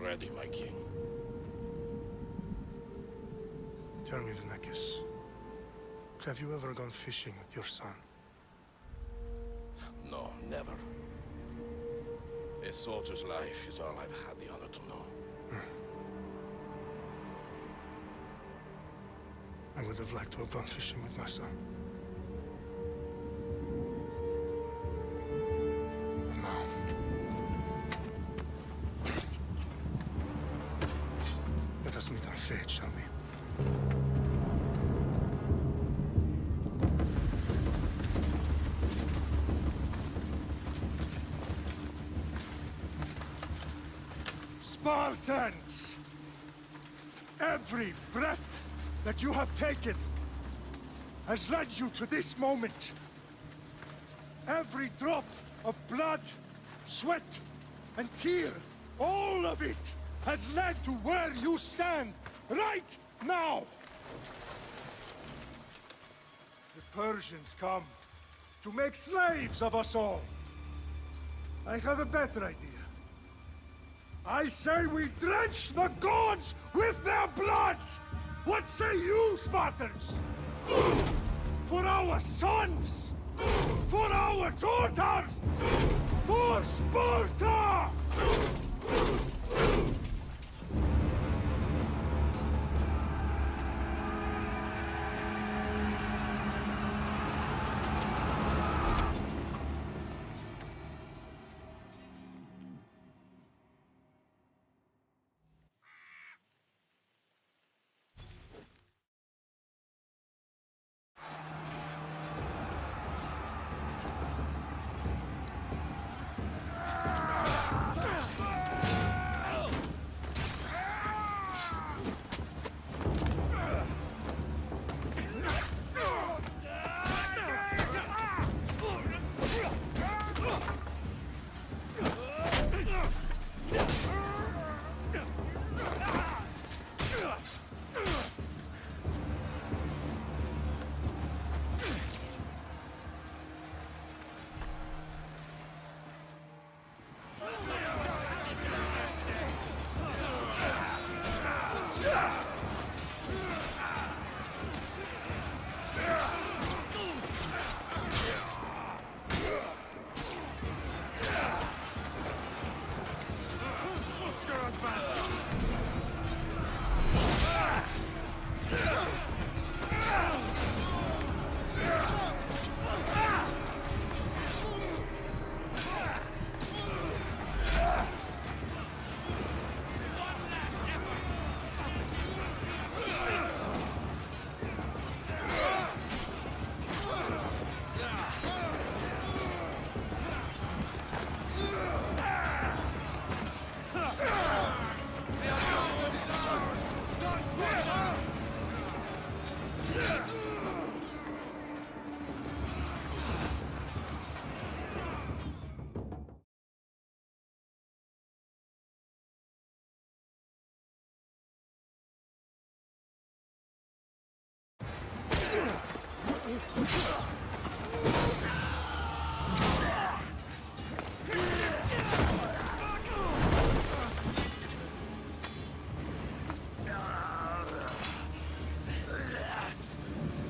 ready, my king. Tell me, Vinekis, have you ever gone fishing with your son? No, never. A soldier's life is all I've had the honor to know. I would have liked to have gone fishing with my son. And now... let us meet our fate, shall we? Spartans! Every breath that you have taken has led you to this moment. Every drop of blood, sweat, and tear, all of it has led to where you stand right now. The Persians come to make slaves of us all. I have a better idea. I say we drench the gods with their blood! What say you, Spartans? For our sons! For our daughters! For Sparta!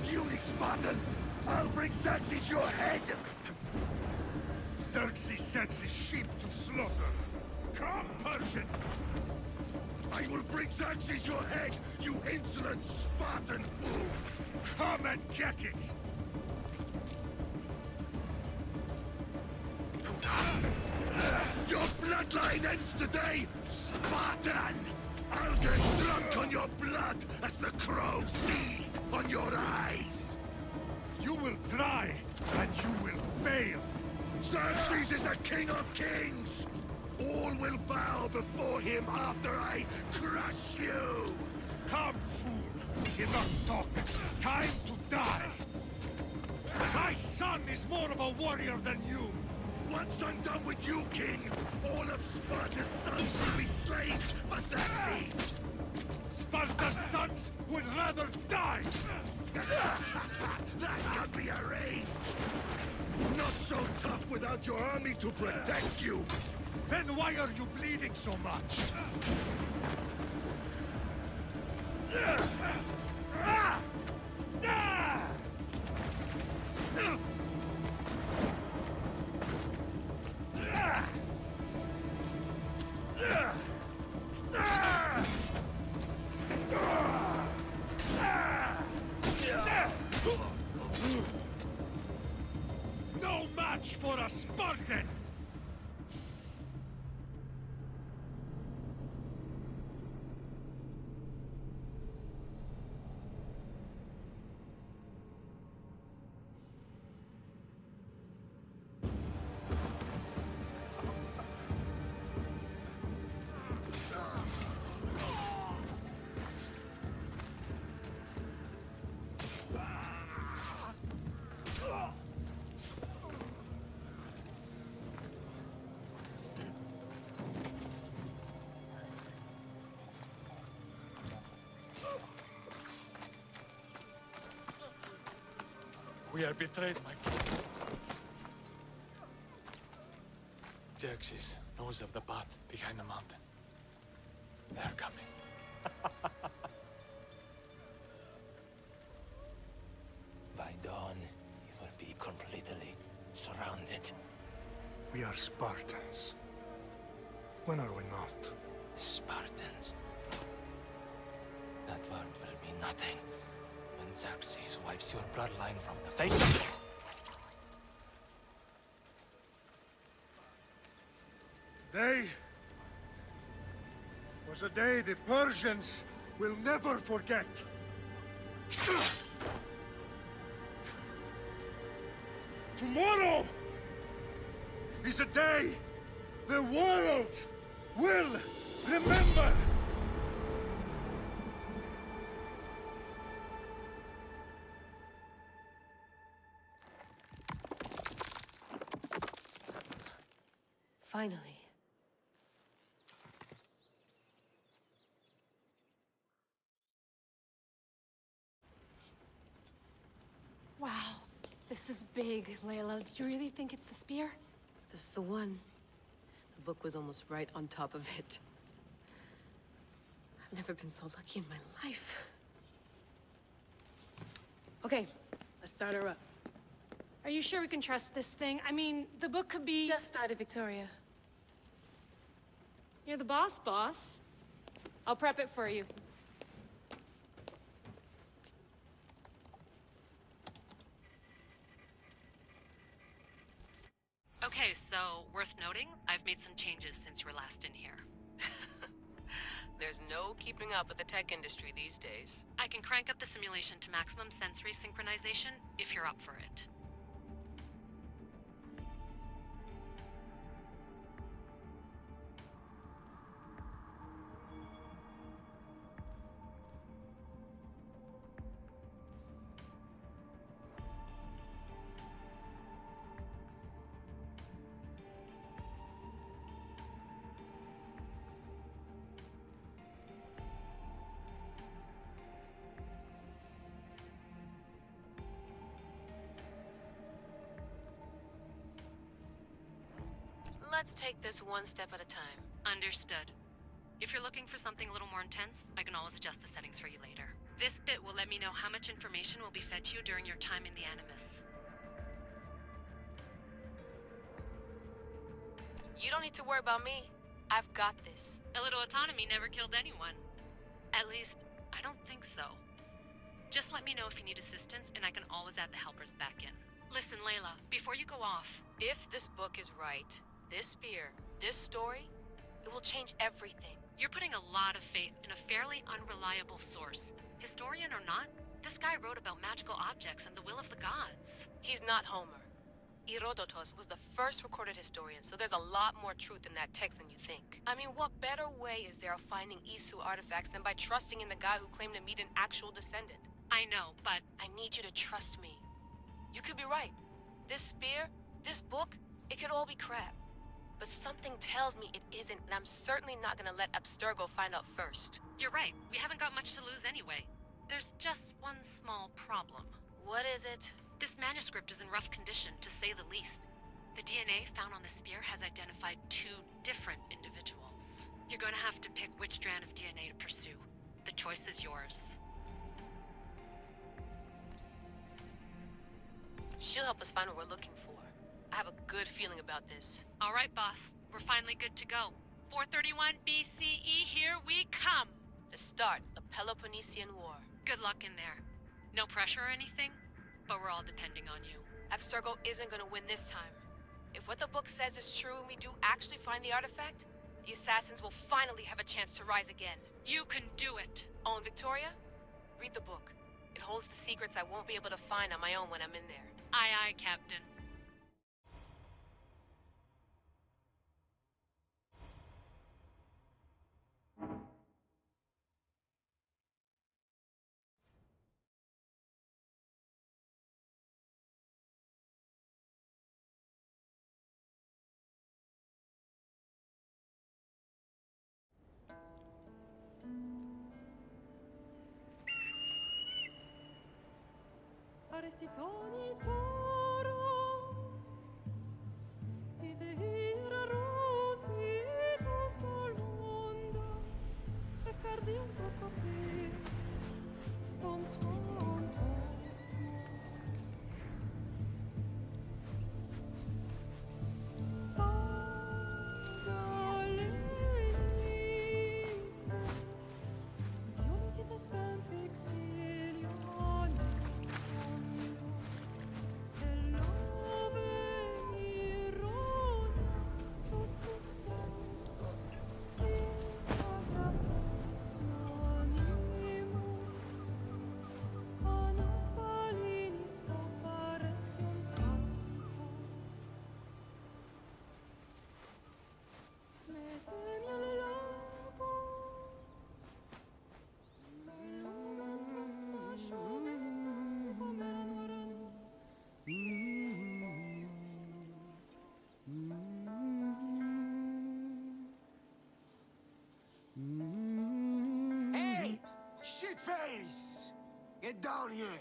Puny Spartan! I'll bring Xerxes your head! Xerxes sends his sheep to slaughter. Come, Persian! I will bring Xerxes your head, you insolent Spartan fool! Come and get it! Your bloodline ends today, Spartan! I'll get drunk on your blood as the crows feed on your eyes! You will try, and you will fail! Xerxes is the king of kings! All will bow before him after I crush you! Come, fool! Enough talk! Time to die! My son is more of a warrior than you! Once I'm done with you, king, all of Sparta's sons will be slaves for Xerxes! Sparta's sons would rather die! That can be arranged! Not so tough without your army to protect you! Then why are you bleeding so much? No match for a Spartan! We are betrayed, my king. Xerxes knows of the path behind the mountain. They are coming. By dawn, you will be completely surrounded. We are Spartans. When are we not? Spartans. That word will mean nothing when Xerxes wipes your bloodline from the face of... Today was a day the Persians will never forget. Tomorrow is a day the world will remember. Finally. Wow, this is big, Layla. Do you really think it's the spear? This is the one. The book was almost right on top of it. I've never been so lucky in my life. Okay, let's start her up. Are you sure we can trust this thing? I mean, the book could be... Just started, Victoria. You're the boss. I'll prep it for you. Okay, so worth noting, I've made some changes since you were last in here. There's no keeping up with the tech industry these days. I can crank up the simulation to maximum sensory synchronization if you're up for it. Let's take this one step at a time. Understood. If you're looking for something a little more intense, I can always adjust the settings for you later. This bit will let me know how much information will be fed to you during your time in the Animus. You don't need to worry about me. I've got this. A little autonomy never killed anyone. At least, I don't think so. Just let me know if you need assistance, and I can always add the helpers back in. Listen, Layla, before you go off... If this book is right, this spear, this story, it will change everything. You're putting a lot of faith in a fairly unreliable source. Historian or not, this guy wrote about magical objects and the will of the gods. He's not Homer. Herodotus was the first recorded historian, so there's a lot more truth in that text than you think. I mean, what better way is there of finding Isu artifacts than by trusting in the guy who claimed to meet an actual descendant? I know, but... I need you to trust me. You could be right. This spear, this book, it could all be crap. But something tells me it isn't, and I'm certainly not gonna let Abstergo find out first. You're right. We haven't got much to lose anyway. There's just one small problem. What is it? This manuscript is in rough condition, to say the least. The DNA found on the spear has identified 2 different individuals. You're gonna have to pick which strand of DNA to pursue. The choice is yours. She'll help us find what we're looking for. I have a good feeling about this. All right, boss. We're finally good to go. 431 BCE, here we come! The start of the Peloponnesian War. Good luck in there. No pressure or anything, but we're all depending on you. Abstergo isn't gonna win this time. If what the book says is true and we do actually find the artifact, the assassins will finally have a chance to rise again. You can do it! Oh, and Victoria? Read the book. It holds the secrets I won't be able to find on my own when I'm in there. Aye, aye, Captain. Arestitoni toro, ide ira rositos tolondas, efcardias dos copir, ton svon Pagalese, ionikitas benfixiliones, Hey! Shitface! Get down here!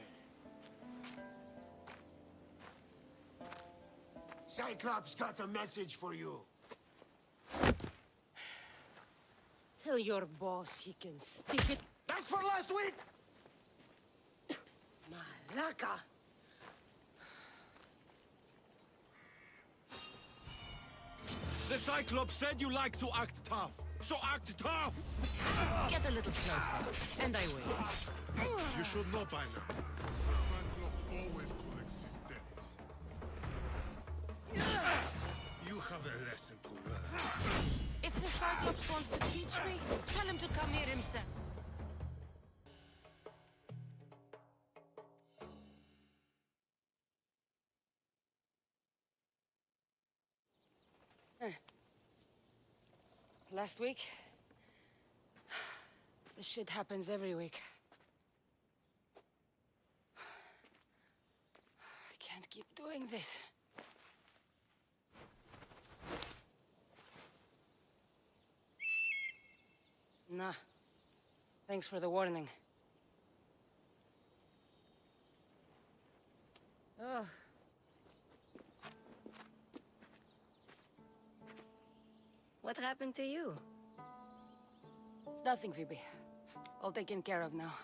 Cyclops got a message for you. Tell your boss he can stick it. That's for last week! Malaka! The Cyclops said you like to act tough, so act tough! Get a little closer, and I will. You should know by now. Cyclops always collects his debts. You have a lesson to learn. If the Cyclops wants to teach me, tell him to come here himself. Last week? This shit happens every week. I can't keep doing this. Nah. Thanks for the warning. Oh. What happened to you? It's nothing, Phoebe. All taken care of now.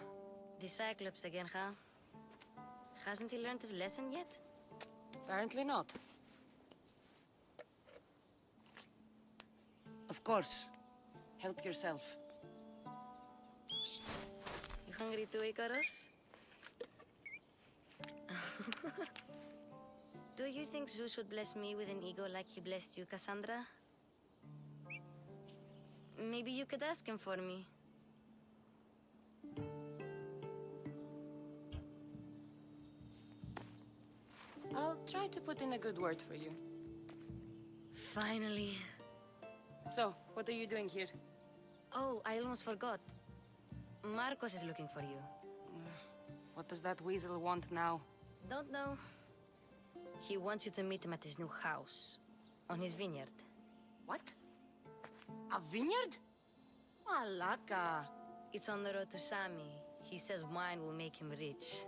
The Cyclops again, huh? Hasn't he learned his lesson yet? Apparently not. Of course. Help yourself. You hungry too, Icarus? Do you think Zeus would bless me with an ego like he blessed you, Cassandra? Maybe you could ask him for me. I'll try to put in a good word for you. Finally. So, what are you doing here? Oh, I almost forgot. Marcos is looking for you. What does that weasel want now? Don't know. He wants you to meet him at his new house. On his vineyard. What? A vineyard? Malaka. It's on the road to Sami. He says wine will make him rich.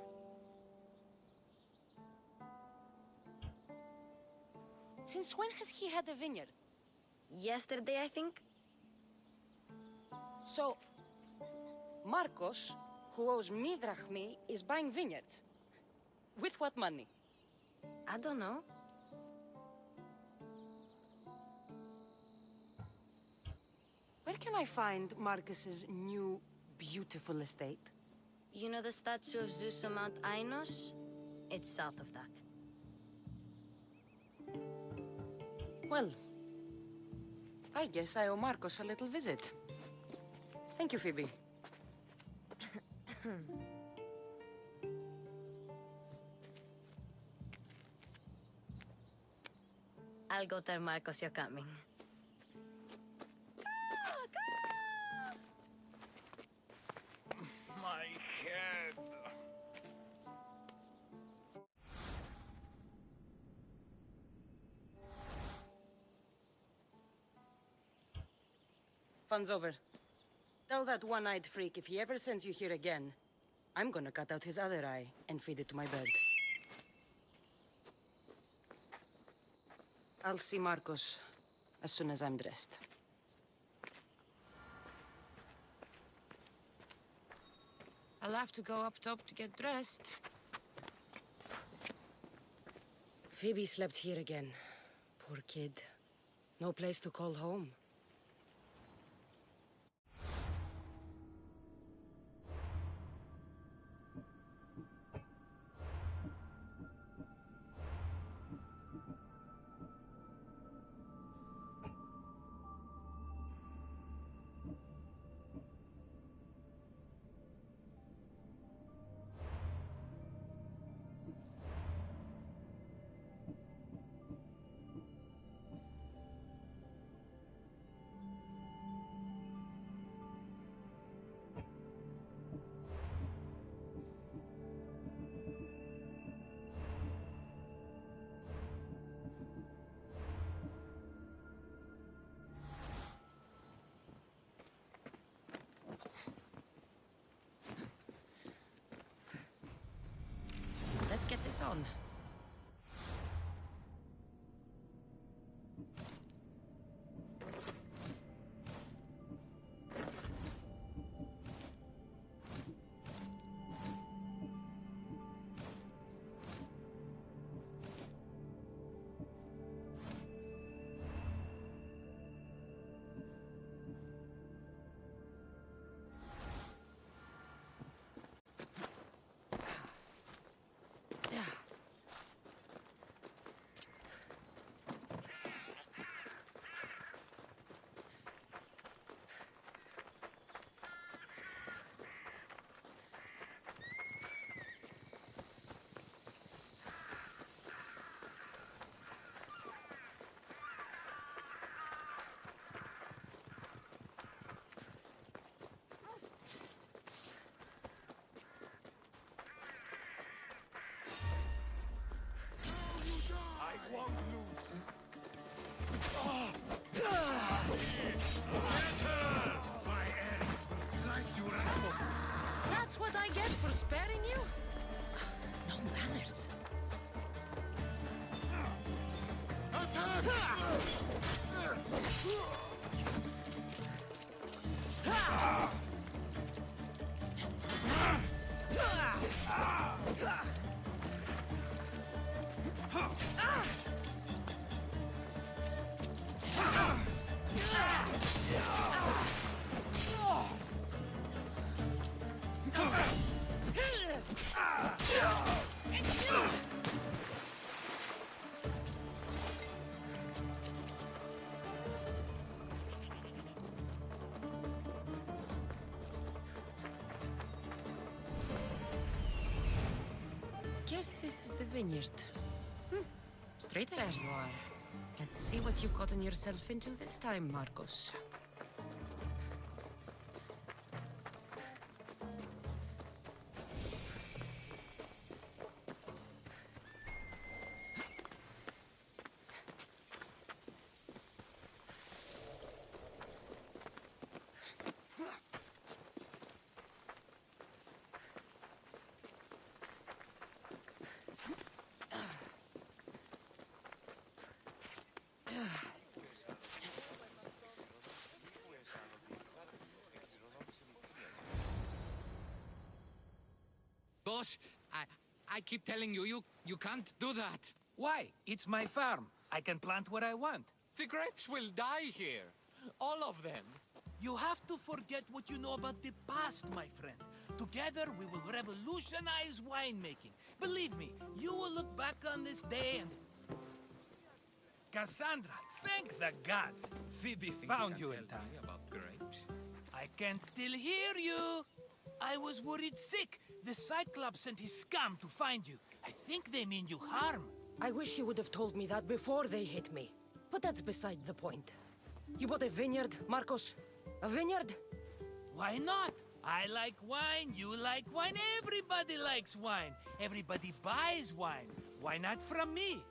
Since when has he had a vineyard? Yesterday, I think? So, Marcos, who owes me drachmi, is buying vineyards. With what money? I don't know. Where can I find Marcus's new, beautiful estate? You know the statue of Zeus on Mount Ainos? It's south of that. Well, I guess I owe Marcos a little visit. Thank you, Phoebe. I'll go tell Marcos you're coming. My head. Fun's over. Tell that one-eyed freak if he ever sends you here again, I'm gonna cut out his other eye and feed it to my bird. I'll see Marcos as soon as I'm dressed. I'll have to go up top to get dressed. Phoebe slept here again. Poor kid. No place to call home. Let's get this on. I won't lose. My Ares will slice you right open. That's what I get for sparing you? No manners. Guess this is the vineyard. Straight there you are. Let's see what you've gotten yourself into this time, Marcos. Marcos, I keep telling you, you can't do that. Why? It's my farm. I can plant what I want. The grapes will die here. All of them. You have to forget what you know about the past, my friend. Together, we will revolutionize winemaking. Believe me, you will look back on this day and... Cassandra, thank the gods. Phoebe found you in time. About grapes? I can still hear you. I was worried sick. The Cyclops sent his scum to find you. I think they mean you harm. I wish you would have told me that before they hit me. But that's beside the point. You bought a vineyard, Marcos? A vineyard? Why not? I like wine, you like wine, everybody likes wine. Everybody buys wine. Why not from me?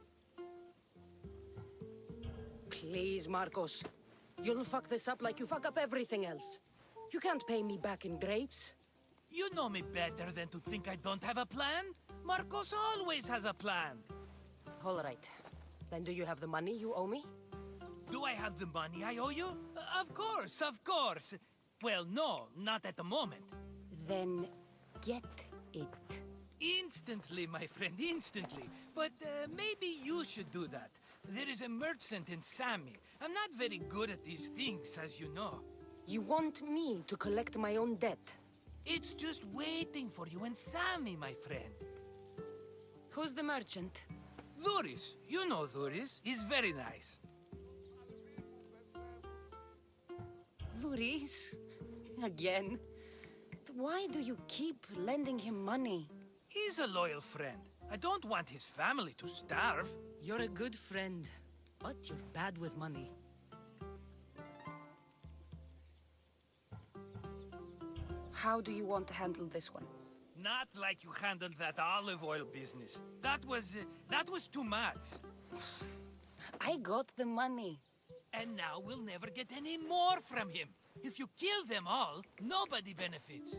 Please, Marcos. You'll fuck this up like you fuck up everything else. You can't pay me back in grapes. You know me better than to think I don't have a plan. Marcos always has a plan. All right. Then do you have the money you owe me? Do I have the money I owe you? Of course, of course. Well, no, not at the moment. Then get it. Instantly, my friend, instantly. But maybe you should do that. There is a merchant in Sami. I'm not very good at these things, as you know. You want me to collect my own debt? It's just waiting for you in Sami, my friend. Who's the merchant? Dhuris. You know Dhuris. He's very nice. Dhuris? Again? Why do you keep lending him money? He's a loyal friend. I don't want his family to starve. You're a good friend, but you're bad with money. How do you want to handle this one? Not like you handled that olive oil business. That was too much. I got the money. And now we'll never get any more from him. If you kill them all, nobody benefits.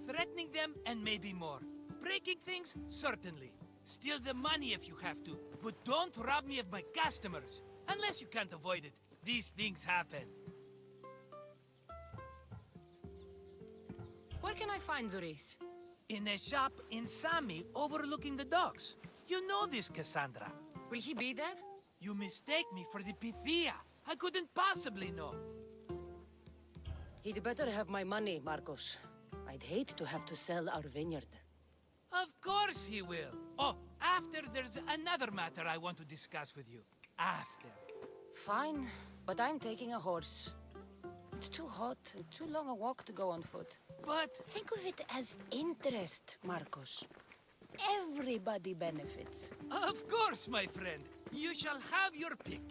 Threatening them, and maybe more. Breaking things, certainly. Steal the money if you have to, but don't rob me of my customers. Unless you can't avoid it. These things happen. Where can I find Dhuris? In a shop in Sami, overlooking the docks. You know this, Cassandra. Will he be there? You mistake me for the Pythia. I couldn't possibly know. He'd better have my money, Marcos. I'd hate to have to sell our vineyard. Of course he will. Oh, after there's another matter I want to discuss with you. After. Fine, but I'm taking a horse. It's too hot and too long a walk to go on foot. But... Think of it as interest, Marcos. Everybody benefits. Of course, my friend. You shall have your pick.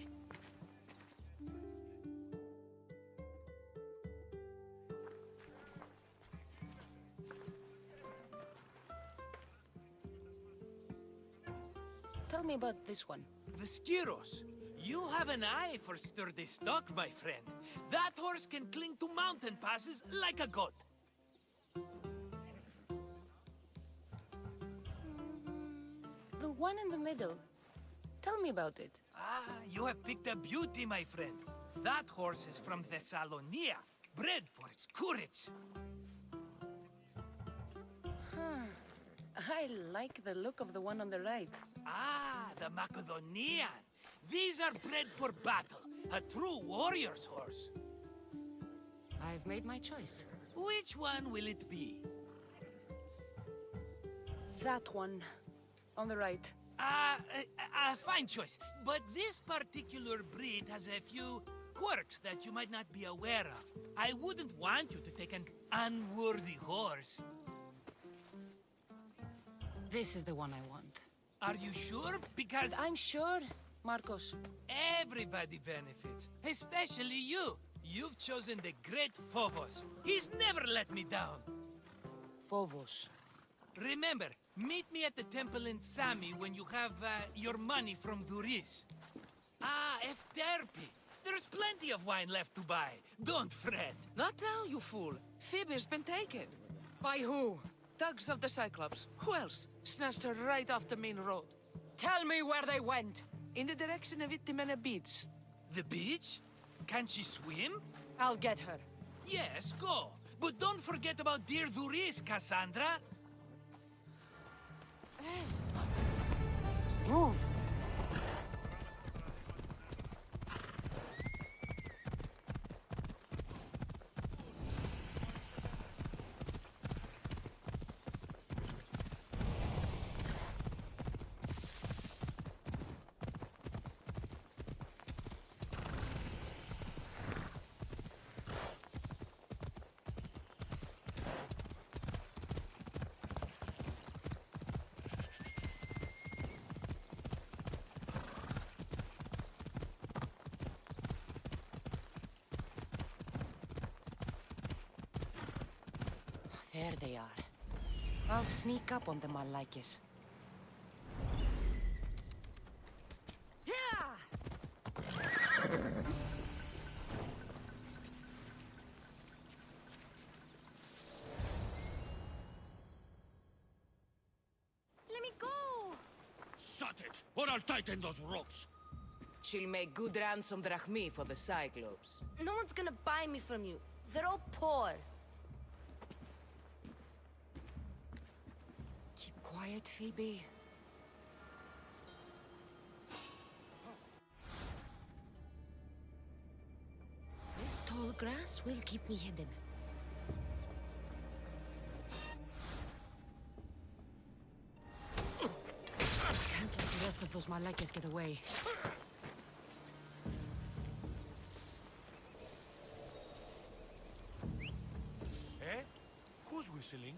Tell me about this one. The Skiros. You have an eye for sturdy stock, my friend. That horse can cling to mountain passes like a goat. The one in the middle. Tell me about it. Ah, you have picked a beauty, my friend. That horse is from Thessalonia, bred for its courage. I like the look of the one on the right. Ah, the Macedonian. These are bred for battle. A true warrior's horse. I've made my choice. Which one will it be? That one. On the right. Fine choice. But this particular breed has a few quirks that you might not be aware of. I wouldn't want you to take an unworthy horse. This is the one I want. Are you sure? Because... I'm sure, Marcos. Everybody benefits, especially you. You've chosen the great Phobos. He's never let me down. Phobos. Remember, meet me at the temple in Sami when you have your money from Dhuris. Ah, Efterpi. There's plenty of wine left to buy. Don't fret. Not now, you fool. Phoebe's been taken. By who? Thugs of the Cyclops. Who else? Snatched her right off the main road. Tell me where they went. In the direction of Itimena Beach. The beach? Can she swim? I'll get her. Yes, go. But don't forget about dear Dhuris, Cassandra. Move! There they are. I'll sneak up on them, Malakis. Let me go! Shut it, or I'll tighten those ropes. She'll make good ransom drachmi for the Cyclops. No one's gonna buy me from you. They're all poor. Keep quiet, Phoebe. This tall grass will keep me hidden. Can't let the rest of those Malakis get away. Eh? Who's whistling?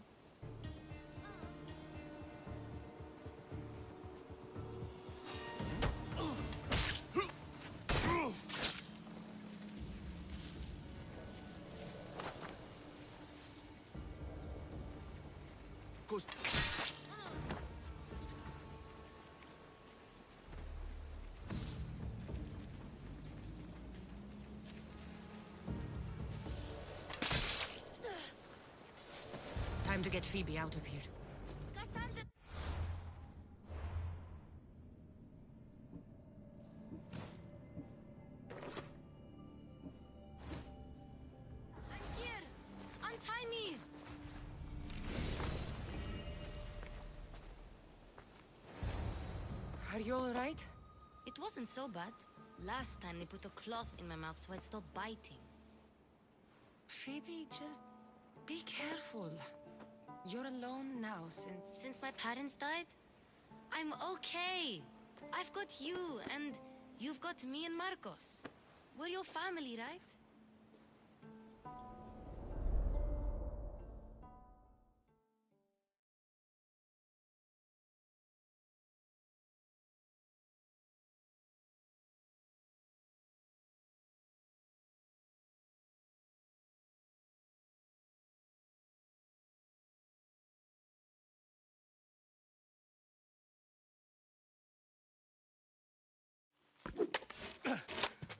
Goes. Time to get Phoebe out of here. Cassandra! I'm here! Untie me! Are you all right? It wasn't so bad. Last time they put a cloth in my mouth so I'd stop biting. Phoebe, just be careful. You're alone now Since my parents died? I'm okay. I've got you, and you've got me and Marcos. We're your family, right?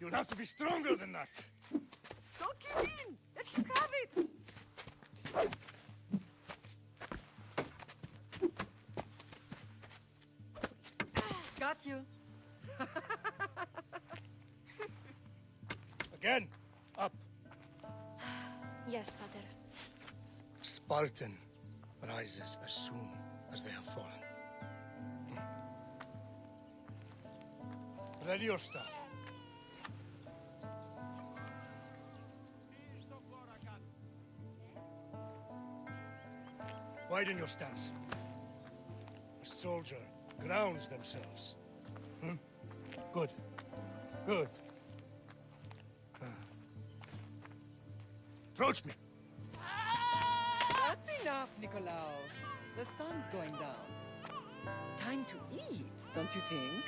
You'll have to be stronger than that. Don't give in! Let him have it! Got you. Again, up. Yes, Pater. Spartan rises as soon as they have fallen. Ready your stuff. Widen your stance. A soldier grounds themselves. Good. Good. Approach me. That's enough, Nikolaos. The sun's going down. Time to eat, don't you think?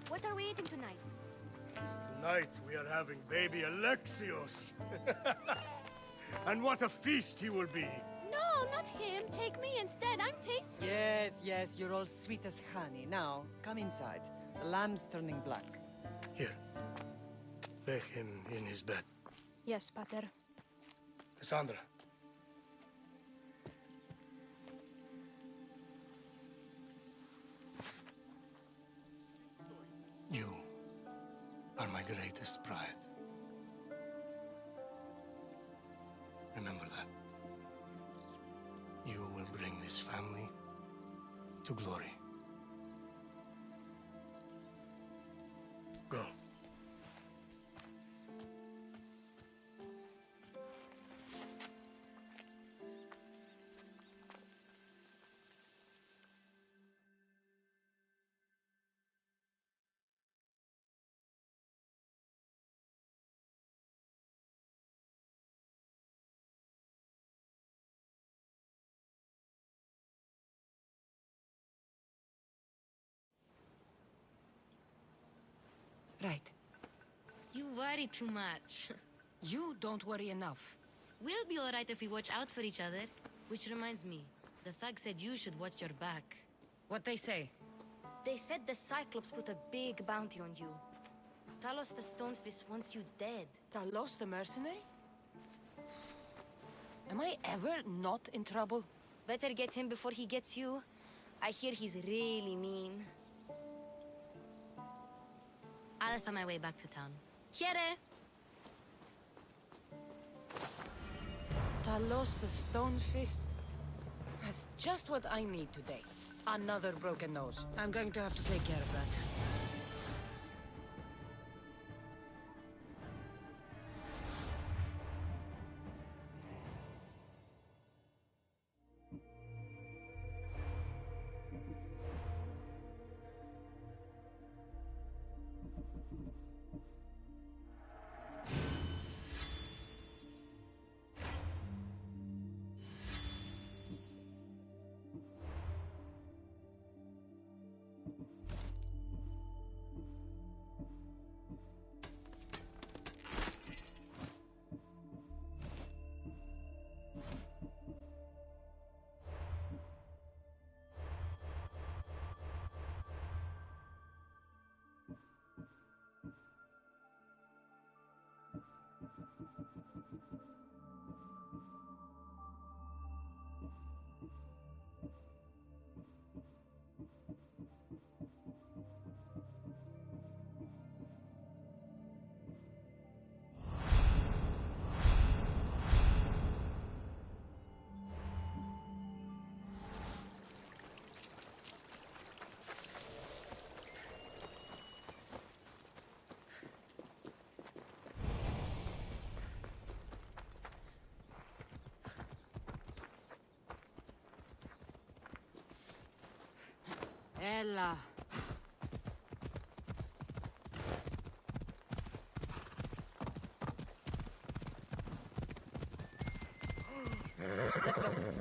What are we eating tonight? Tonight we are having baby Alexios. And what a feast he will be. No, not him. Take me instead. I'm tasty. Yes, yes, you're all sweet as honey. Now, come inside. The lamb's turning black. Here. Lay him in his bed. Yes, Pater. Cassandra. You are my greatest pride. Remember that. You this family to glory. Go. Right. You worry too much. You don't worry enough. We'll be alright if we watch out for each other. Which reminds me, the thug said you should watch your back. What they say? They said the Cyclops put a big bounty on you. Talos the Stonefist wants you dead. Talos the mercenary? Am I ever not in trouble? Better get him before he gets you. I hear he's really mean. I'll find my way back to town. Here! Talos the Stonefist? That's just what I need today. Another broken nose. I'm going to have to take care of that. Ella. Let's go.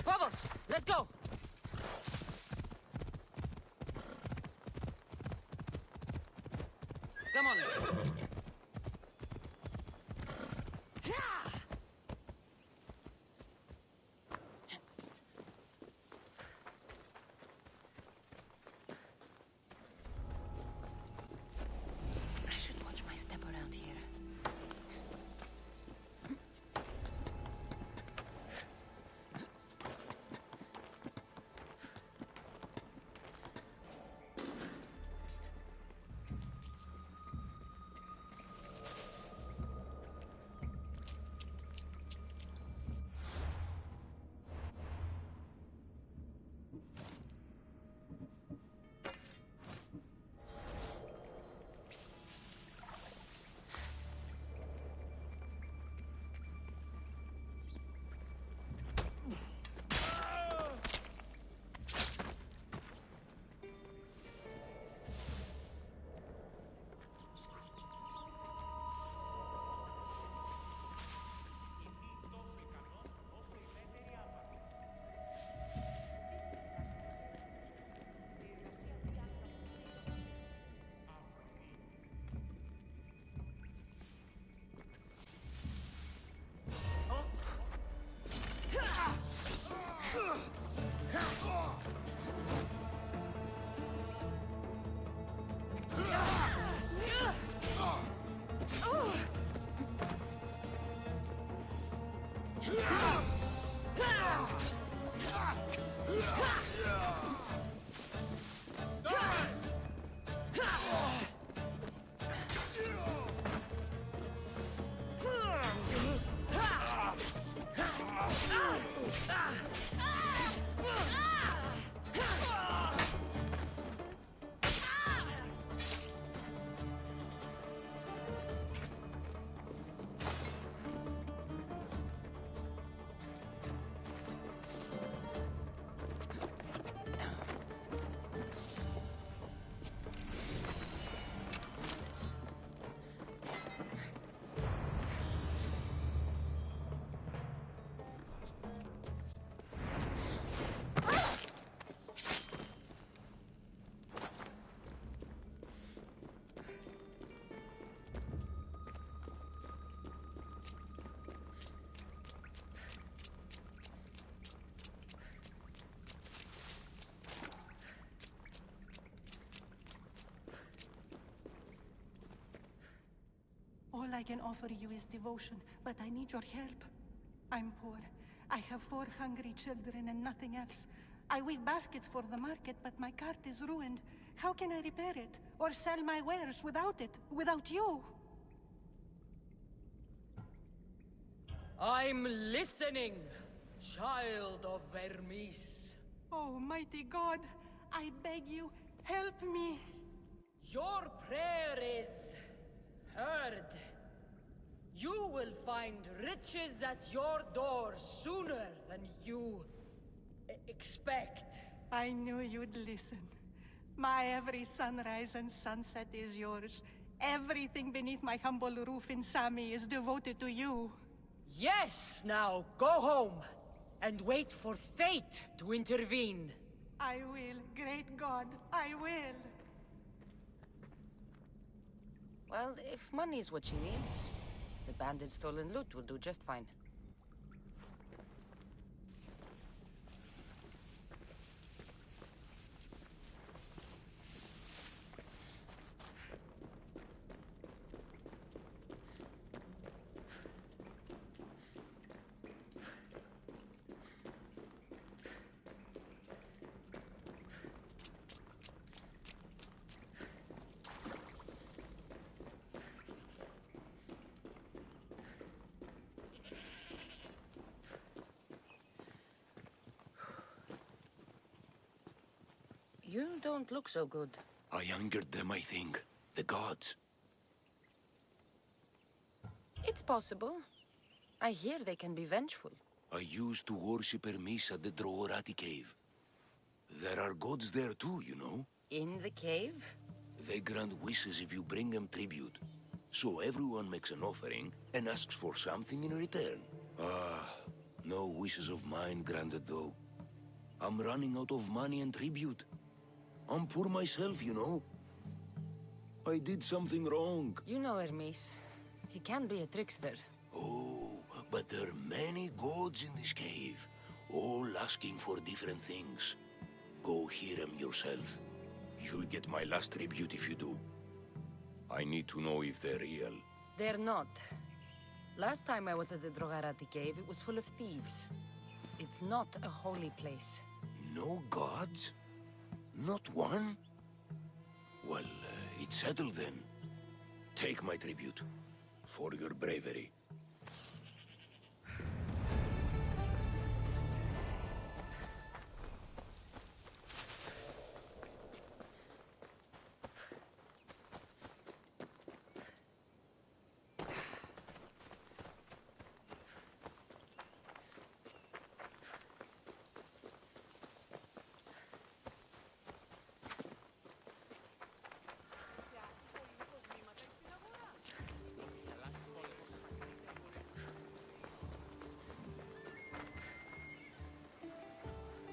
Vamos! Let's go! Come on. I can offer you is devotion, but I need your help. I'm poor. I have 4 hungry children and nothing else. I weave baskets for the market, but my cart is ruined. How can I repair it? Or sell my wares without it? Without you? I'm listening, child of Vermis. Oh, mighty God, I beg you, help me. Your prayer is heard. You will find riches at your door sooner than you expect. I knew you'd listen. My every sunrise and sunset is yours. Everything beneath my humble roof in Sami is devoted to you. Yes, now go home and wait for fate to intervene. I will, great God, I will. Well, if money's what she needs, the bandit stolen loot will do just fine. You don't look so good. I angered them, I think. The gods. It's possible. I hear they can be vengeful. I used to worship Hermes at the Droorati cave. There are gods there too, you know. In the cave? They grant wishes if you bring them tribute. So everyone makes an offering and asks for something in return. Ah, no wishes of mine granted though. I'm running out of money and tribute. I'm poor myself, you know. I did something wrong. You know Hermes. He can be a trickster. Oh, but there are many gods in this cave, all asking for different things. Go hear them yourself. You'll get my last tribute if you do. I need to know if they're real. They're not. Last time I was at the Drogarati cave, it was full of thieves. It's not a holy place. No gods? Not one? Well, it's settled then. Take my tribute. For your bravery.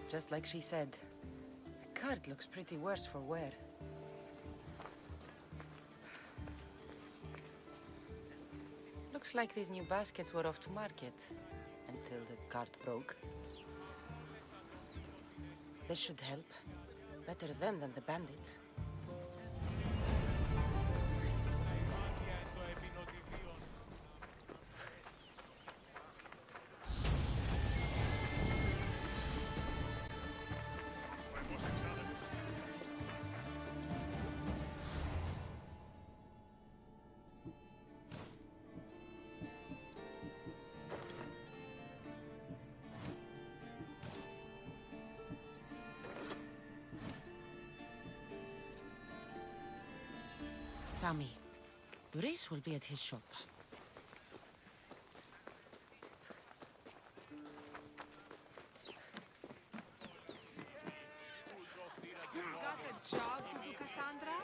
Just like she said. The cart looks pretty worse for wear. Looks like these new baskets were off to market. Until the cart broke. This should help. Better them than the bandits. Sami, Duris will be at his shop. Got a job to do, Cassandra?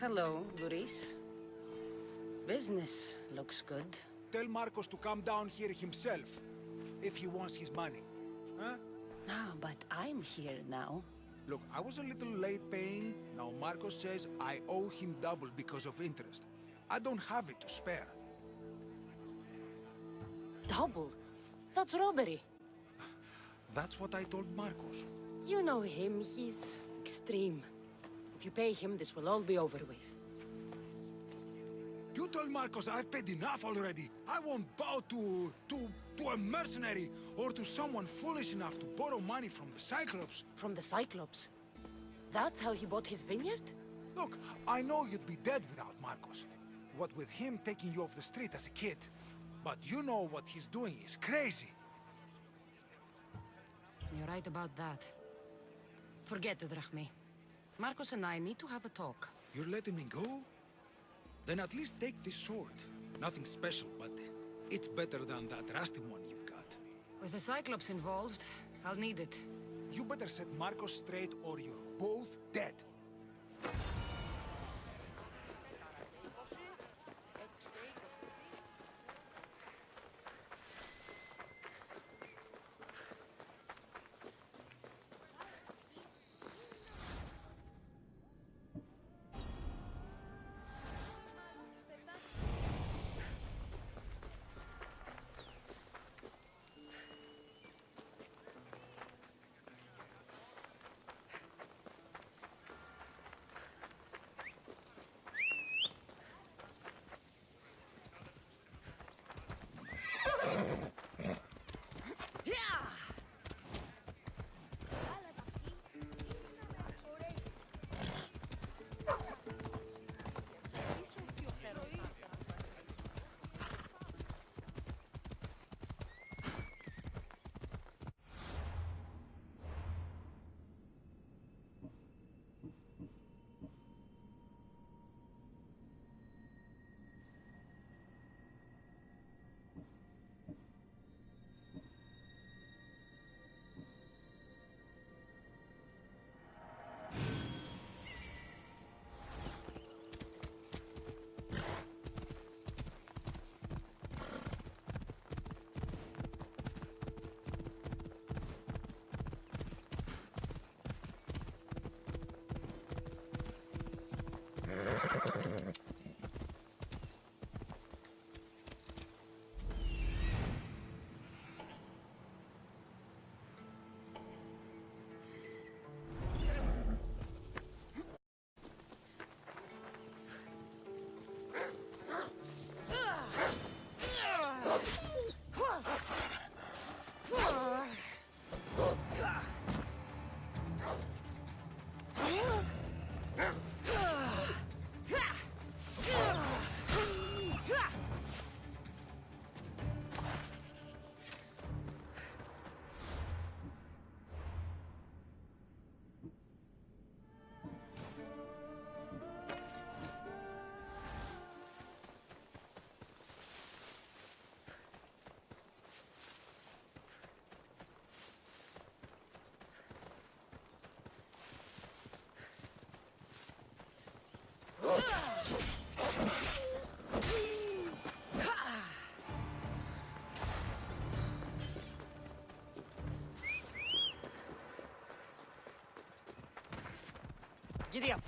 Hello, Duris. Business looks good. Tell Marcos to come down here himself, if he wants his money. Huh? No, but I'm here now. Look, I was a little late paying. Now Marcos says I owe him double because of interest. I don't have it to spare. Double? That's robbery. That's what I told Marcos. You know him, he's extreme. If you pay him, this will all be over with. You told Marcos I've paid enough already. I won't bow to a mercenary or to someone foolish enough to borrow money from the Cyclops. From the Cyclops? That's how he bought his vineyard? Look, I know you'd be dead without Marcos. What with him taking you off the street as a kid. But you know what he's doing is crazy. You're right about that. Forget it, Drachmi. Marcos and I need to have a talk. You're letting me go? Then at least take this sword. Nothing special, but it's better than that rusty one you've got. With the Cyclops involved, I'll need it. You better set Marcos straight or you're both dead. Giddy up.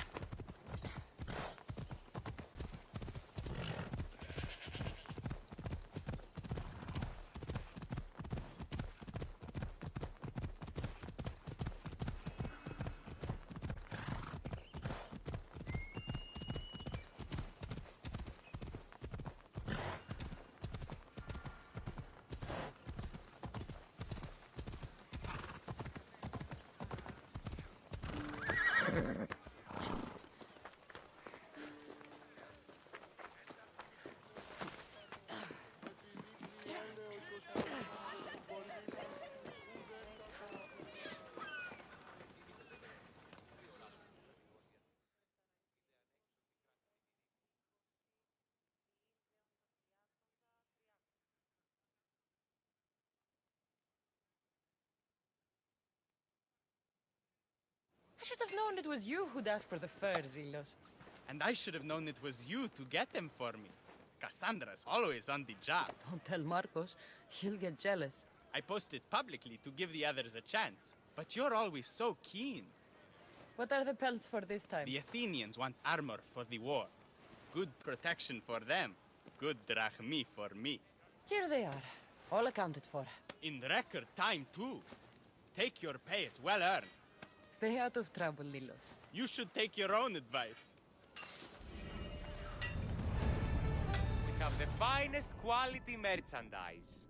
I should have known it was you who'd ask for the fur, Zelos. And I should have known it was you to get them for me. Cassandra's always on the job. Don't tell Marcos. He'll get jealous. I posted publicly to give the others a chance, but you're always so keen. What are the pelts for this time? The Athenians want armor for the war. Good protection for them. Good drachmi for me. Here they are, all accounted for. In record time, too. Take your pay, it's well earned. Stay out of trouble, Lilos. You should take your own advice. We have the finest quality merchandise.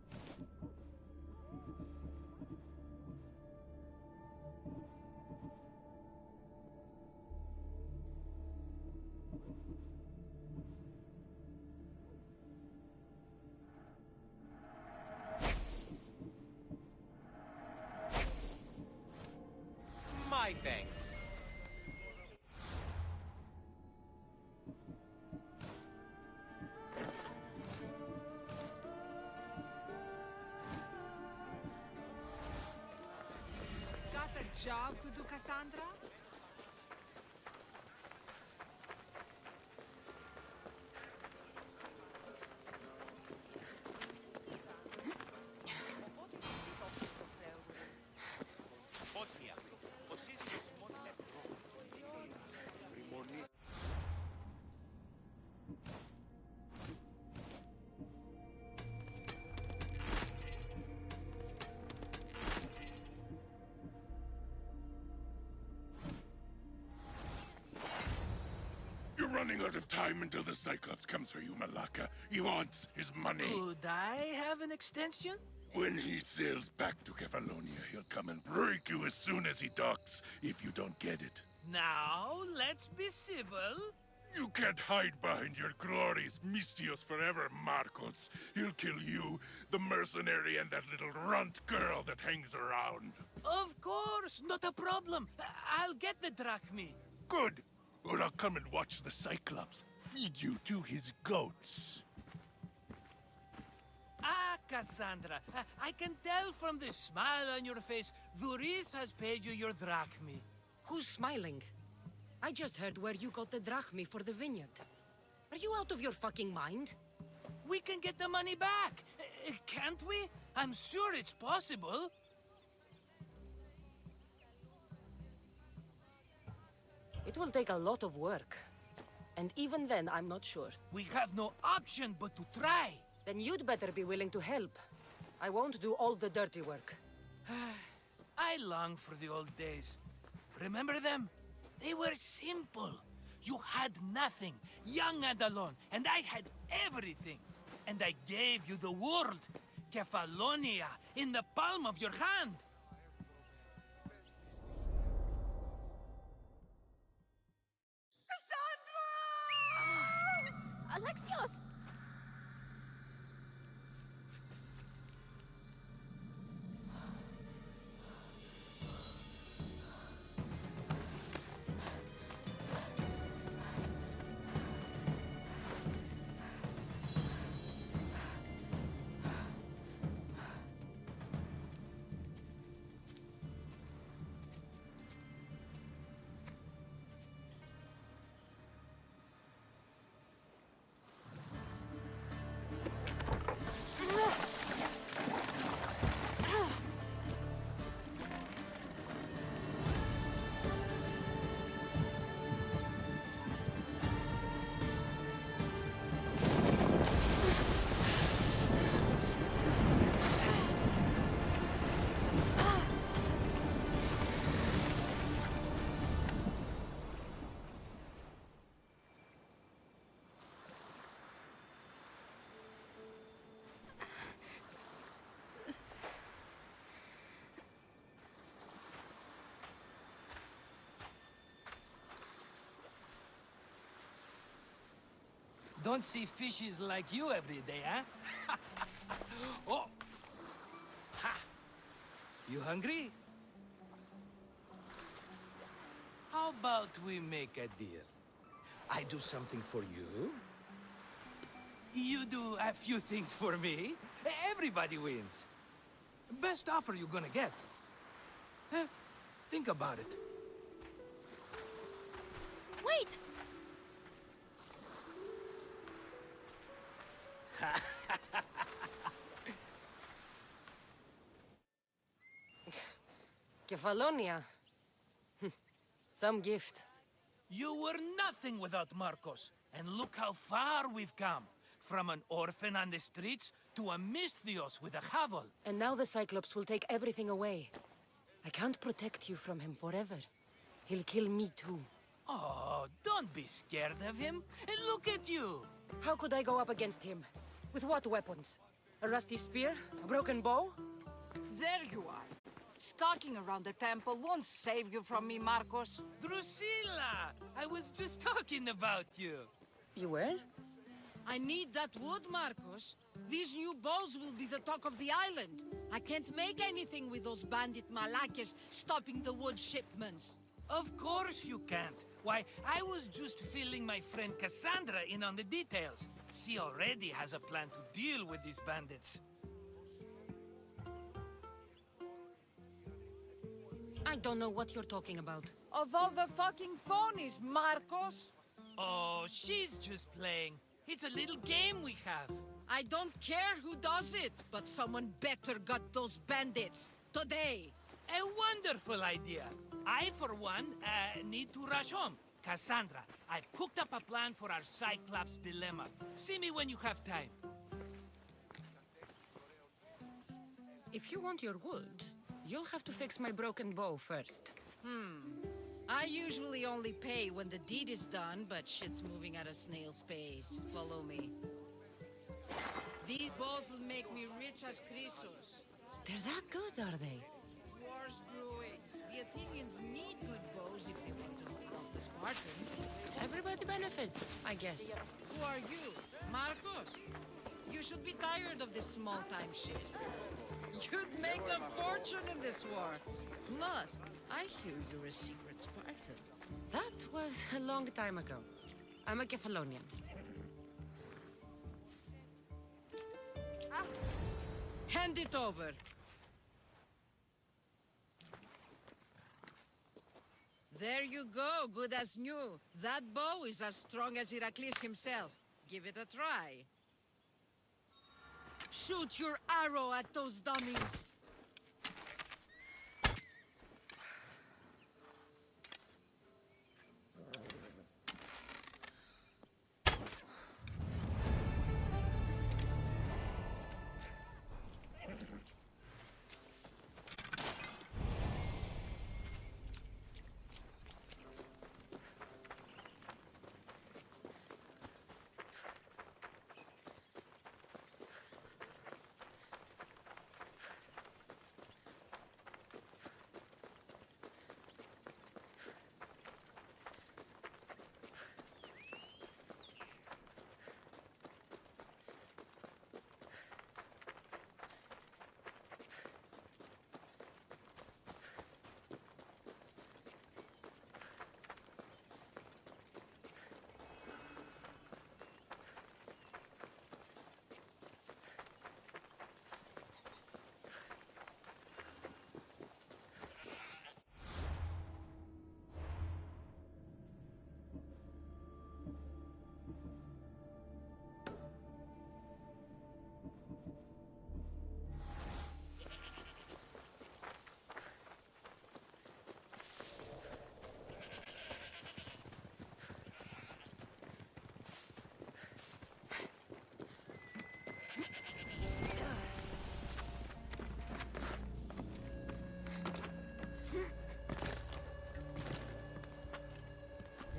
My thanks. Got a job to do, Cassandra? You're running out of time until the Cyclops comes for you, Malaka. He wants his money. Could I have an extension? When he sails back to Kefalonia, he'll come and break you as soon as he docks, if you don't get it. Now, let's be civil. You can't hide behind your glories, Mistios forever, Marcos. He'll kill you, the mercenary, and that little runt girl that hangs around. Of course, not a problem. I'll get the drachmi. Good. Or I'll come and watch the Cyclops feed you to his goats. Ah, Cassandra, I can tell from the smile on your face, Duris has paid you your drachmi. Who's smiling? I just heard where you got the drachmi for the vineyard. Are you out of your fucking mind? We can get the money back, can't we? I'm sure it's possible. It will take a lot of work. And even then, I'm not sure. We have no option but to try. Then you'd better be willing to help. I won't do all the dirty work. I long for the old days. Remember them? They were simple. You had nothing, young and alone, and I had everything. And I gave you the world, Kefalonia, in the palm of your hand. Alexios! Don't see fishes like you every day, huh? Oh! Ha! You hungry? How about we make a deal? I do something for you. You do a few things for me. Everybody wins. Best offer you're gonna get. Think about it. Wait! Kefalonia. Some gift. You were nothing without Marcos. And look how far we've come. From an orphan on the streets to a Misthios with a hovel. And now the Cyclops will take everything away. I can't protect you from him forever. He'll kill me too. Oh, don't be scared of him. And look at you. How could I go up against him? With what weapons? A rusty spear? A broken bow? There you are. Skulking around the temple won't save you from me, Marcos. Drusilla! I was just talking about you. You were? I need that wood, Marcos. These new bows will be the talk of the island. I can't make anything with those bandit malakes stopping the wood shipments. Of course you can't. Why, I was just filling my friend Cassandra in on the details. She already has a plan to deal with these bandits. I don't know what you're talking about. Of all the fucking phonies, Marcos! Oh, she's just playing. It's a little game we have. I don't care who does it, but someone better got those bandits. Today. A wonderful idea. I, for one, need to rush home. Cassandra, I've cooked up a plan for our Cyclops dilemma. See me when you have time. If you want your wood, you'll have to fix my broken bow first. I usually only pay when the deed is done, but shit's moving at a snail's pace. Follow me. These bows will make me rich as Chrysos. They're that good, are they? War's brewing. The Athenians need good bows if they want to hold off the Spartans. Everybody benefits, I guess. Who are you? Marcos? You should be tired of this small-time shit. You'd make a fortune in this war. Plus, I hear you're a secret Spartan. That was a long time ago. I'm a Kephalonian. Hand it over. There you go, good as new. That bow is as strong as Heracles himself. Give it a try. Shoot your arrow at those dummies.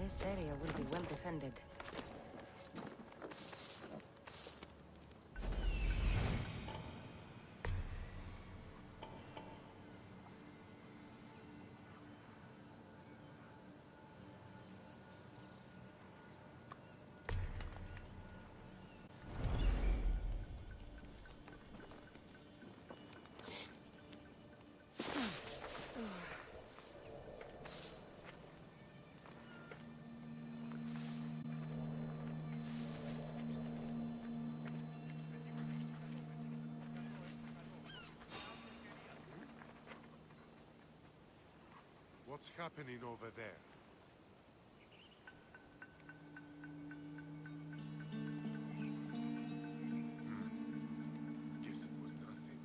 This area will be well defended. What's happening over there? Guess it was nothing.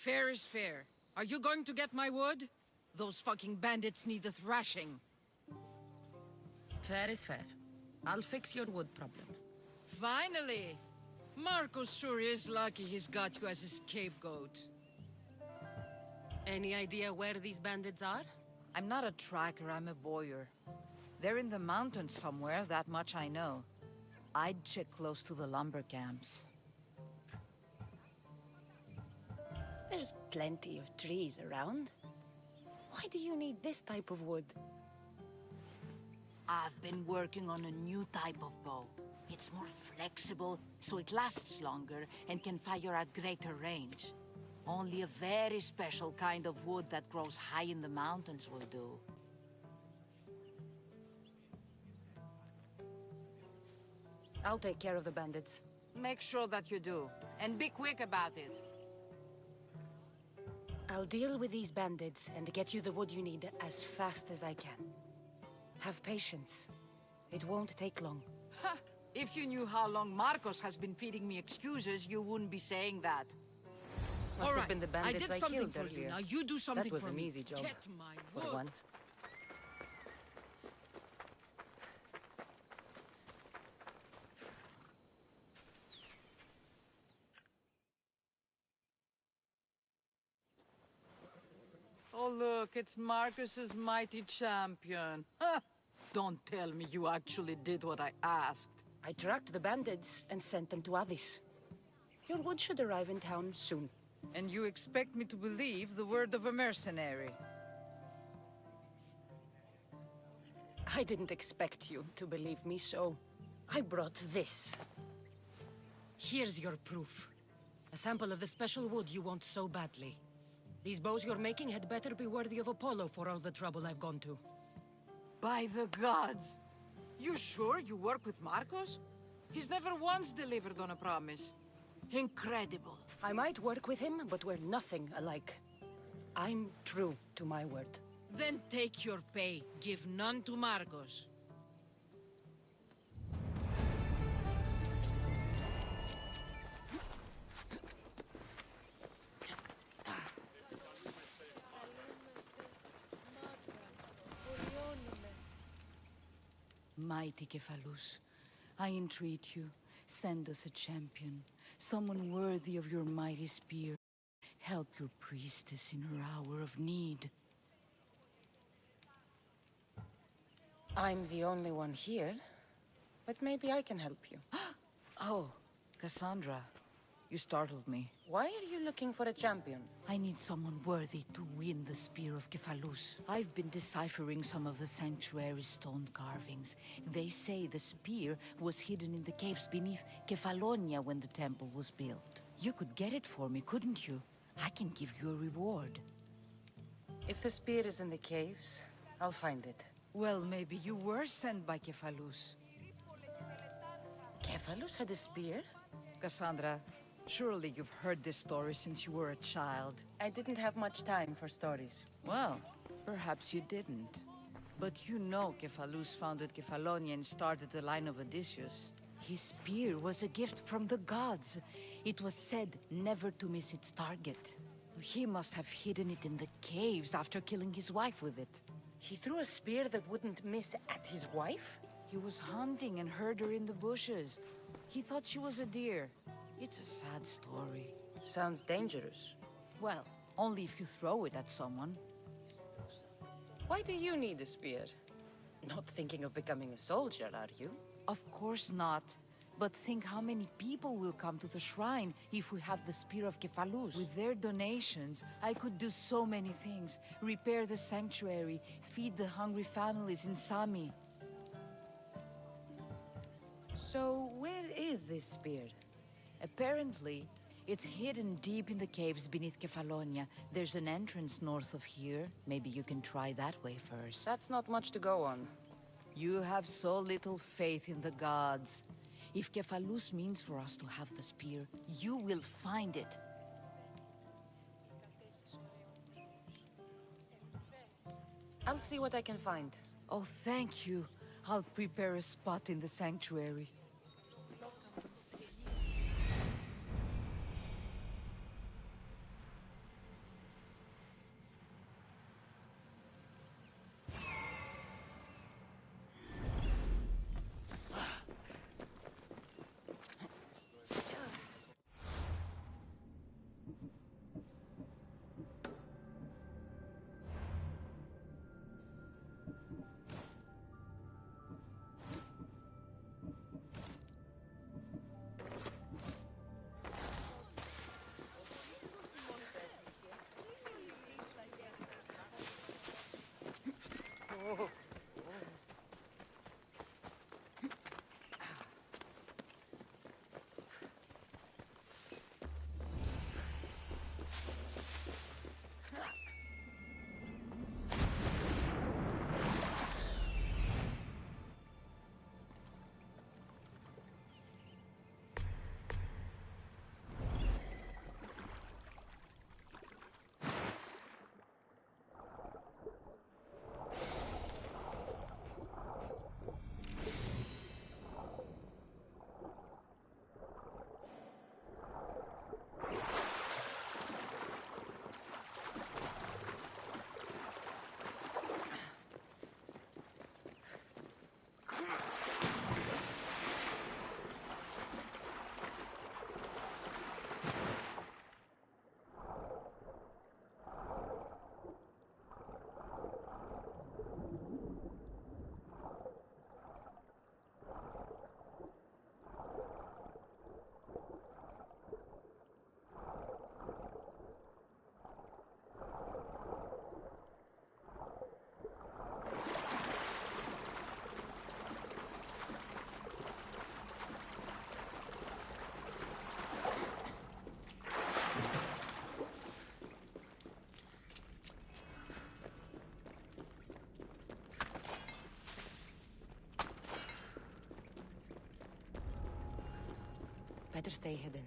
Fair is fair. Are you going to get my wood? Those fucking bandits need a thrashing. Fair is fair. I'll fix your wood problem. Finally! Marcos sure is lucky he's got you as his scapegoat. Any idea where these bandits are? I'm not a tracker, I'm a boyer. They're in the mountains somewhere, that much I know. I'd check close to the lumber camps. There's plenty of trees around. Why do you need this type of wood? I've been working on a new type of bow. It's more flexible, so it lasts longer and can fire at greater range. Only a very special kind of wood that grows high in the mountains will do. I'll take care of the bandits. Make sure that you do, and be quick about it. I'll deal with these bandits and get you the wood you need as fast as I can. Have patience. It won't take long. Ha! If you knew how long Marcos has been feeding me excuses, you wouldn't be saying that. Must have been the bandits I did I something killed for earlier. you. Now you do something That was for an me. easy job. Get my wood. For once. Oh, look, it's Marcus's mighty champion. Ha! Don't tell me you actually did what I asked. I tracked the bandits and sent them to Odyssey. Your wood should arrive in town soon. And you expect me to believe the word of a mercenary? I didn't expect you to believe me, so I brought this. Here's your proof. A sample of the special wood you want so badly. These bows you're making had better be worthy of Apollo for all the trouble I've gone to. By the gods! You sure you work with Marcos? He's never once delivered on a promise. Incredible. I might work with him, but we're nothing alike. I'm true to my word. Then take your pay. Give none to Marcos. Mighty Cephalus, I entreat you, send us a champion, someone worthy of your mighty spear. Help your priestess in her hour of need. I'm the only one here, but maybe I can help you. Oh, Cassandra, you startled me. Why are you looking for a champion? I need someone worthy to win the spear of Cephalus. I've been deciphering some of the sanctuary's stone carvings. They say the spear was hidden in the caves beneath Kefalonia when the temple was built. You could get it for me, couldn't you? I can give you a reward. If the spear is in the caves, I'll find it. Well, maybe you were sent by Cephalus. Cephalus had a spear? Cassandra, surely you've heard this story since you were a child. I didn't have much time for stories. Well, perhaps you didn't. But you know Cephalus founded Kefalonia and started the line of Odysseus. His spear was a gift from the gods. It was said never to miss its target. He must have hidden it in the caves after killing his wife with it. He threw a spear that wouldn't miss at his wife? He was hunting and heard her in the bushes. He thought she was a deer. It's a sad story. Sounds dangerous. Well, only if you throw it at someone. Why do you need a spear? Not thinking of becoming a soldier, are you? Of course not. But think how many people will come to the shrine if we have the Spear of Cephalus. With their donations, I could do so many things. Repair the sanctuary, feed the hungry families in Sami. So, where is this spear? Apparently, it's hidden deep in the caves beneath Kefalonia. There's an entrance north of here. Maybe you can try that way first. That's not much to go on. You have so little faith in the gods. If Cephalus means for us to have the spear, you will find it. I'll see what I can find. Oh, thank you. I'll prepare a spot in the sanctuary. Better stay hidden.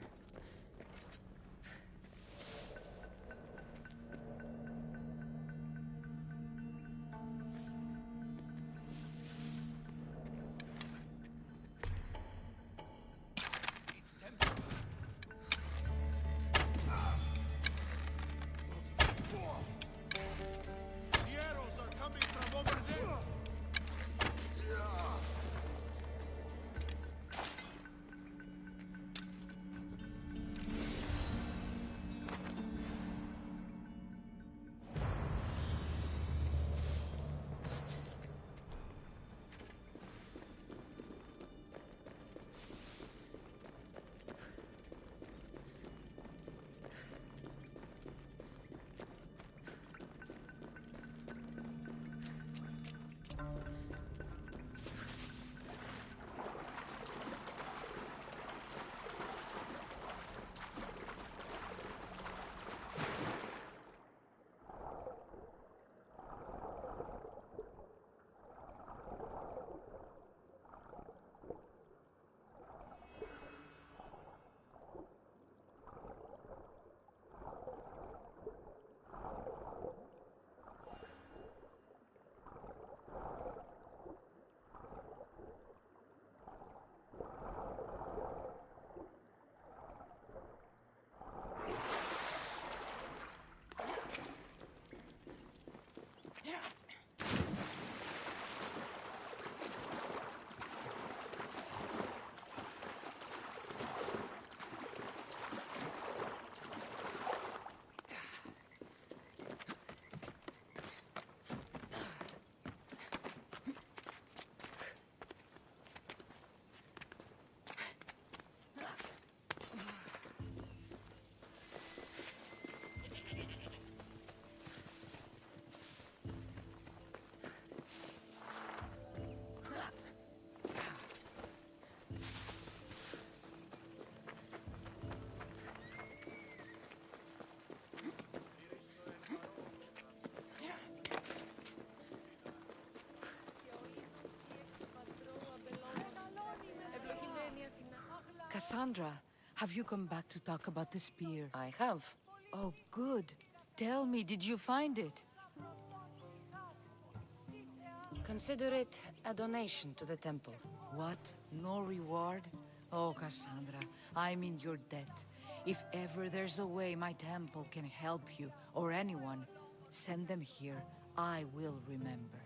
The arrows are coming from over there! Cassandra, have you come back to talk about the spear? I have. Oh, good. Tell me, did you find it? Consider it a donation to the temple. What? No reward? Oh, Cassandra, I'm in your debt. If ever there's a way my temple can help you, or anyone, send them here. I will remember.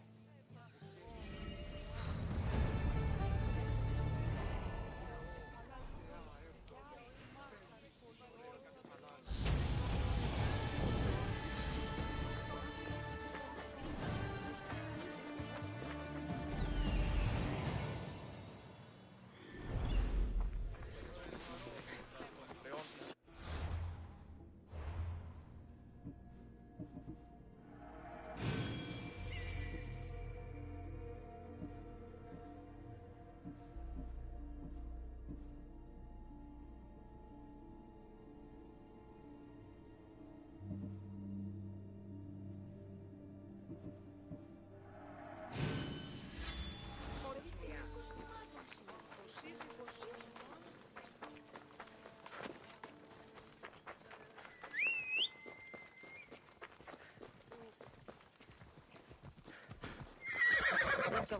Let's go.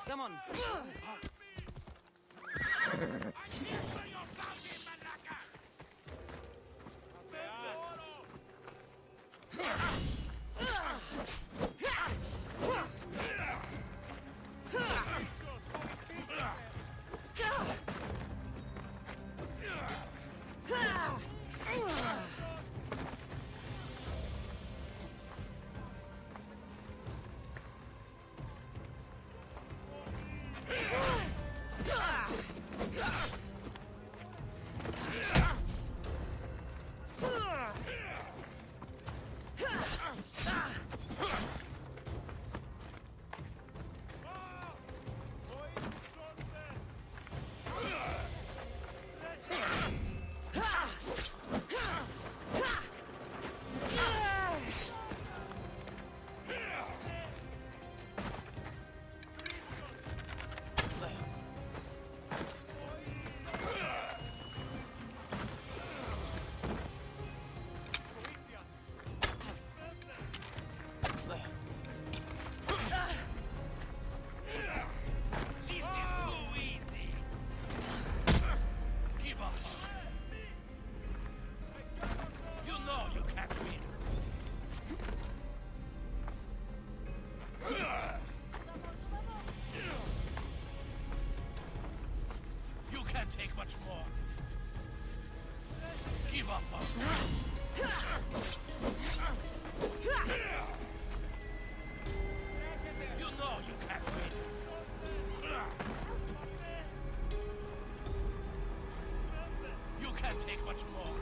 Come on. You know you can't win. You can't take much more.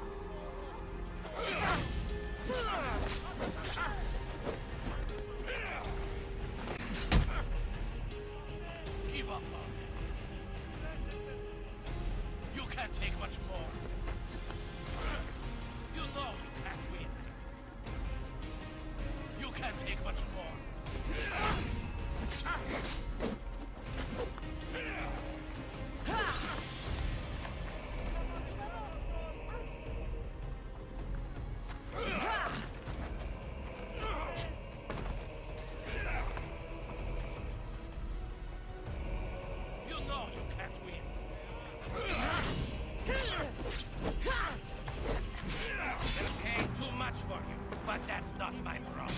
Give up on it. You can't take much more. You know you can't win. You can't take much more. You know you can't win. They'll pay too much for you, but that's not my problem.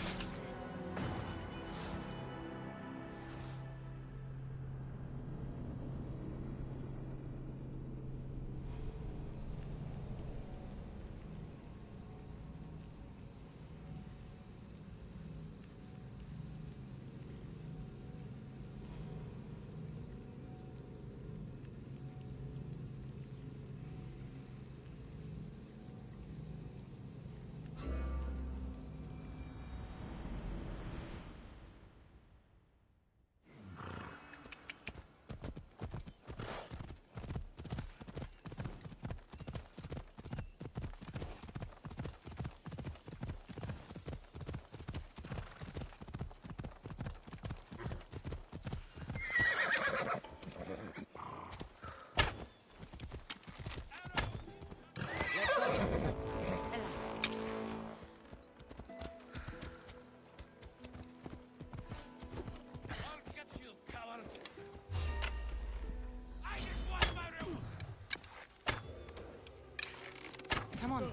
Come on.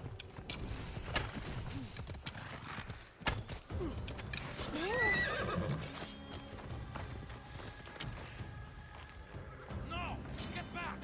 No! Get back!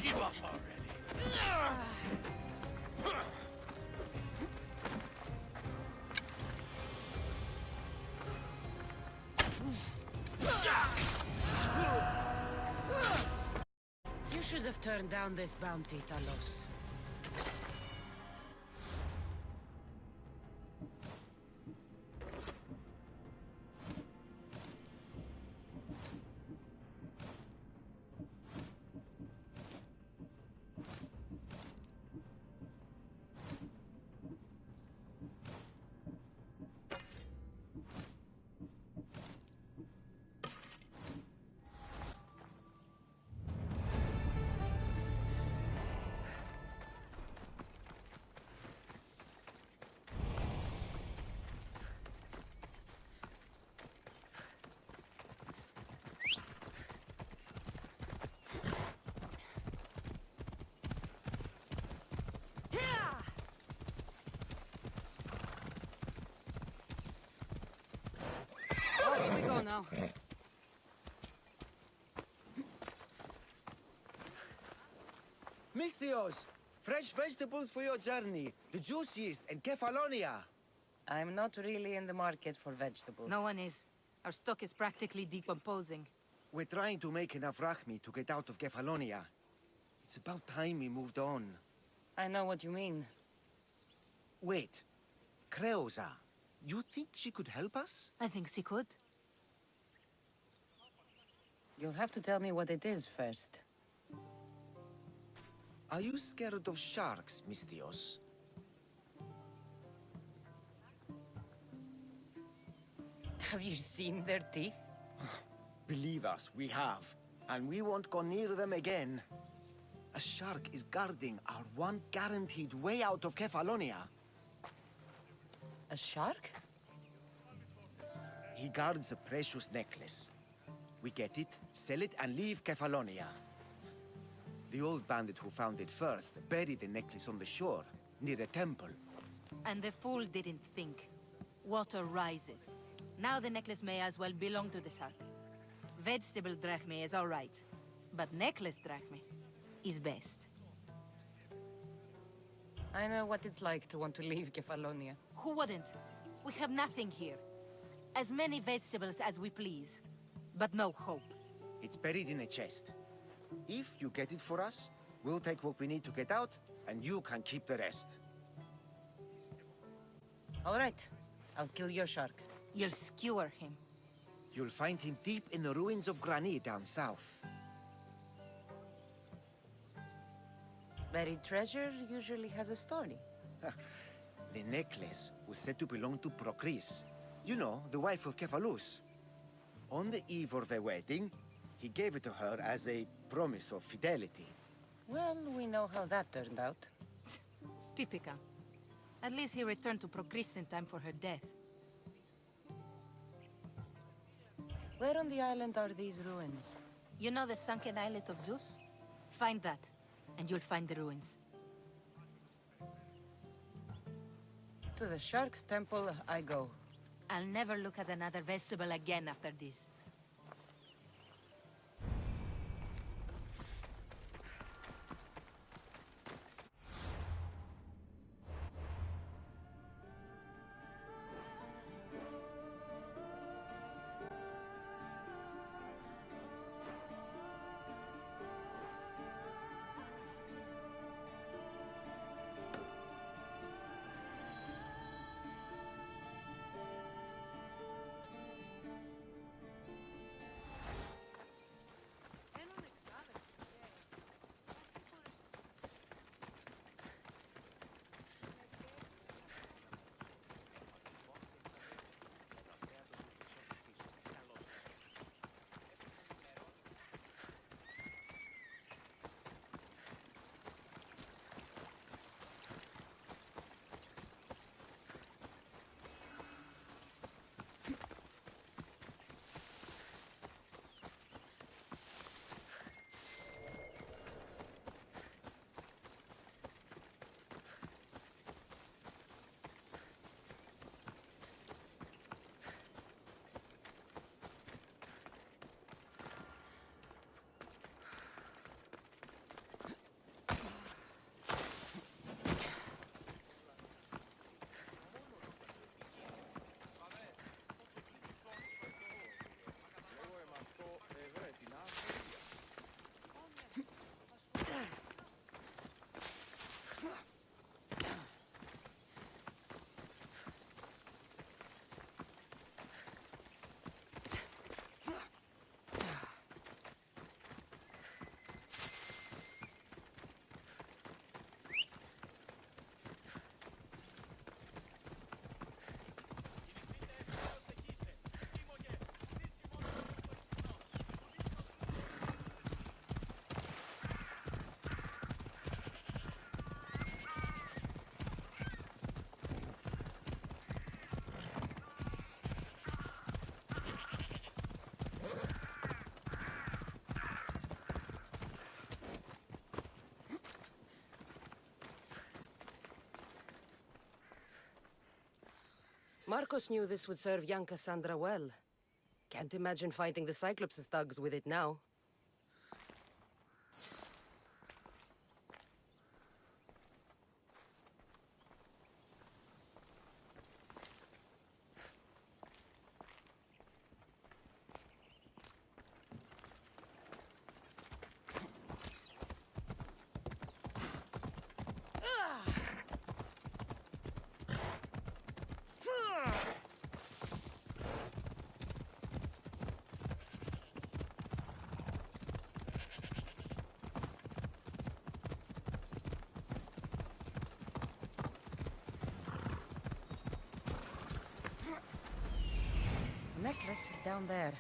Give up already. You should have turned down this bounty, Talos. Off we go now. Mistios, fresh vegetables for your journey. The juiciest in Kefalonia. I'm not really in the market for vegetables. No one is. Our stock is practically decomposing. We're trying to make enough rachmi to get out of Kefalonia. It's about time we moved on. I know what you mean. Wait. Creosa. You think she could help us? I think she could. You'll have to tell me what it is first. Are you scared of sharks, Mistios? Have you seen their teeth? Believe us, we have. And we won't go near them again. A shark is guarding our one guaranteed way out of Kefalonia. A shark? He guards a precious necklace. We get it, sell it, and leave Kefalonia. The old bandit who found it first buried the necklace on the shore, near a temple. And the fool didn't think. Water rises. Now the necklace may as well belong to the shark. Vegetable drachme is all right, but necklace drachme is best. I know what it's like to want to leave Kefalonia. Who wouldn't? We have nothing here. As many vegetables as we please, but no hope. It's buried in a chest. If you get it for us, we'll take what we need to get out, and you can keep the rest. All right. I'll kill your shark. You'll skewer him. You'll find him deep in the ruins of Granit down south. Buried treasure usually has a story. The necklace was said to belong to Procris. You know, the wife of Cephalus. On the eve of their wedding, he gave it to her as a promise of fidelity. Well, we know how that turned out. Typical. At least he returned to Procris in time for her death. Where on the island are these ruins? You know the sunken islet of Zeus? Find that, and you'll find the ruins. To the Shark's Temple I go. I'll never look at another vegetable again after this. Marcos knew this would serve young Cassandra well. Can't imagine fighting the Cyclops' thugs with it now. Necklace is down there.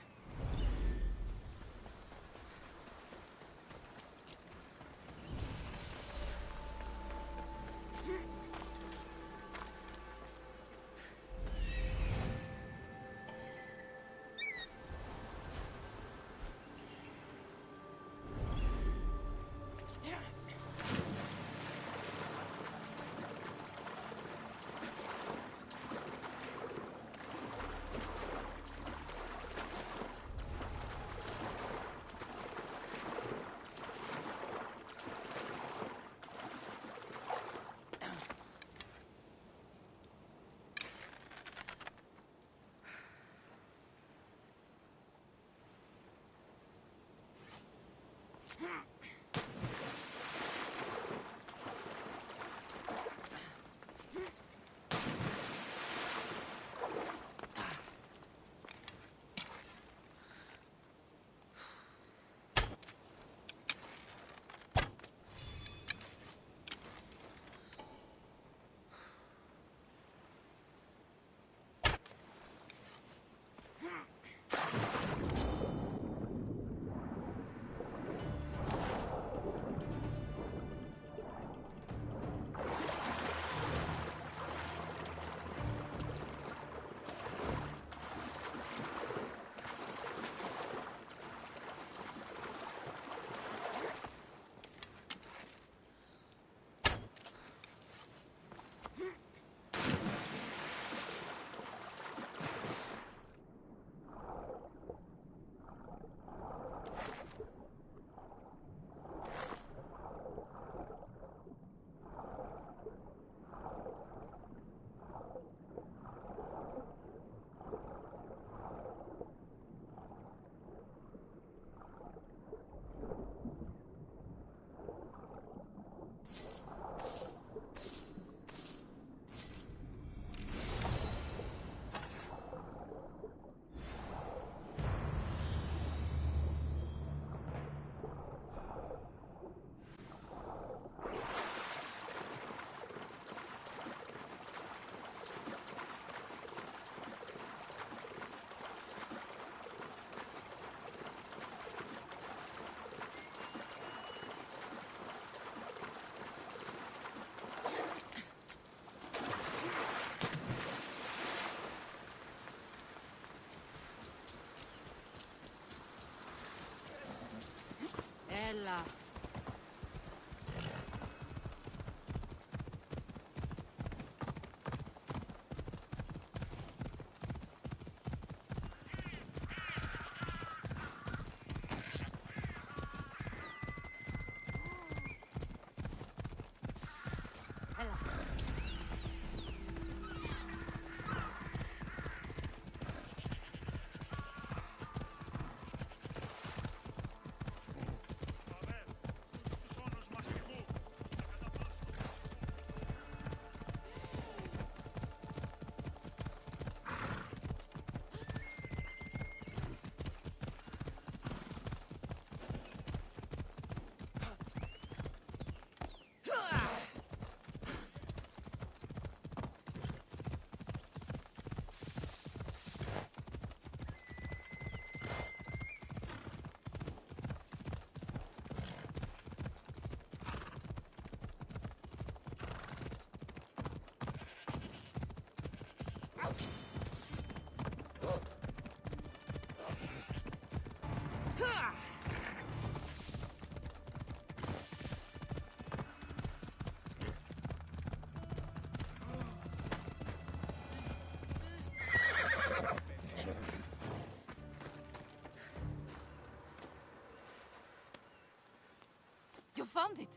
found it.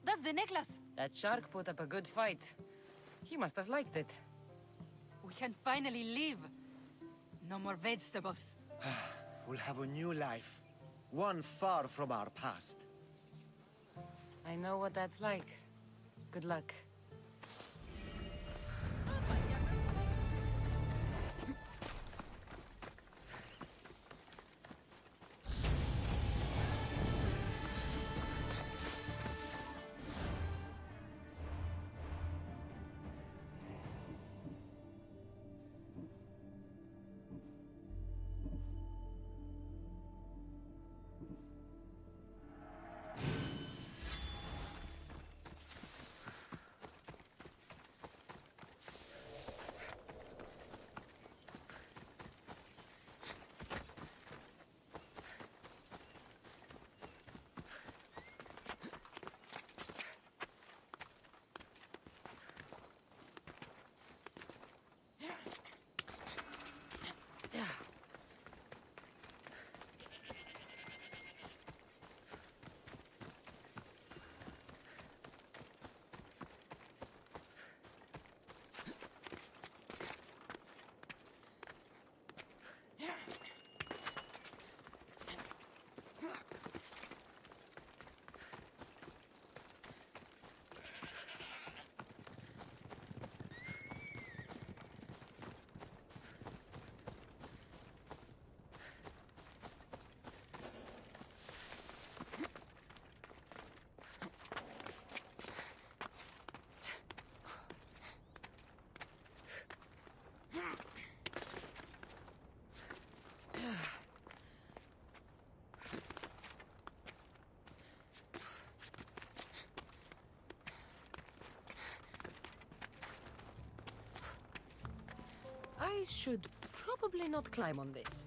That's the necklace. That shark put up a good fight. He must have liked it. We can finally live. No more vegetables. We'll have a new life. One far from our past. I know what that's like. Good luck. I should probably not climb on this.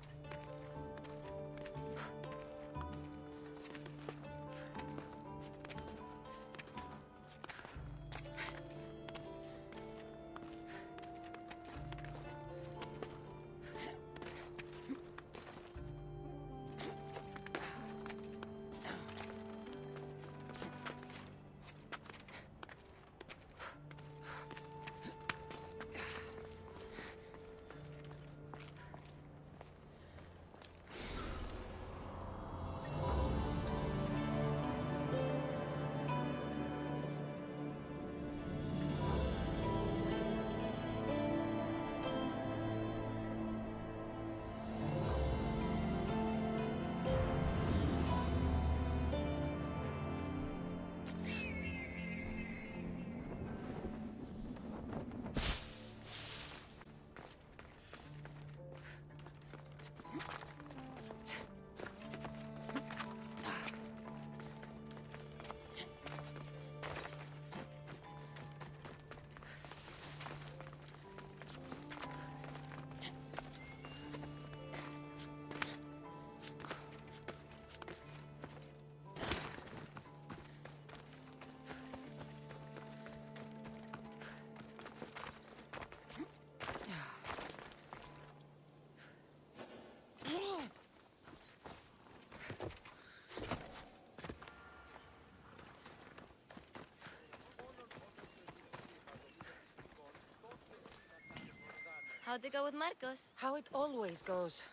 How'd it go with Marcos? How it always goes.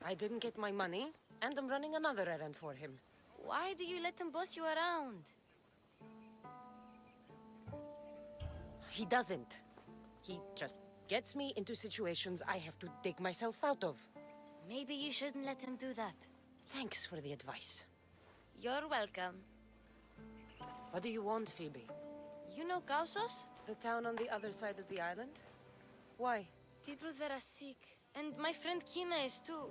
I didn't get my money, and I'm running another errand for him. Why do you let him boss you around? He doesn't. He just gets me into situations I have to dig myself out of. Maybe you shouldn't let him do that. Thanks for the advice. You're welcome. What do you want, Phoebe? You know Kausos? The town on the other side of the island? Why? People there are sick. And my friend Kina is too.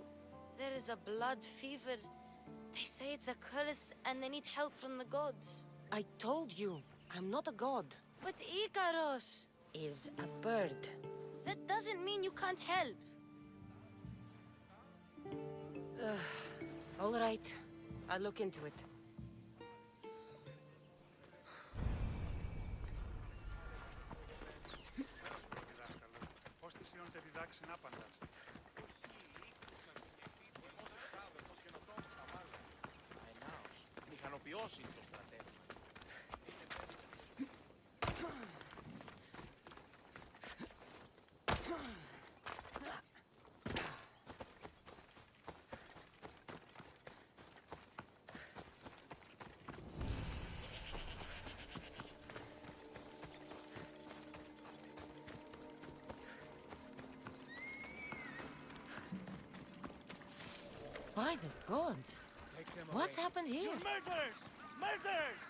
There is a blood fever. They say it's a curse and they need help from the gods. I told you, I'm not a god. But Ikaros is a bird. That doesn't mean you can't help. All right. I'll look into it. By the gods! What's happened here? Murderers! Murderers!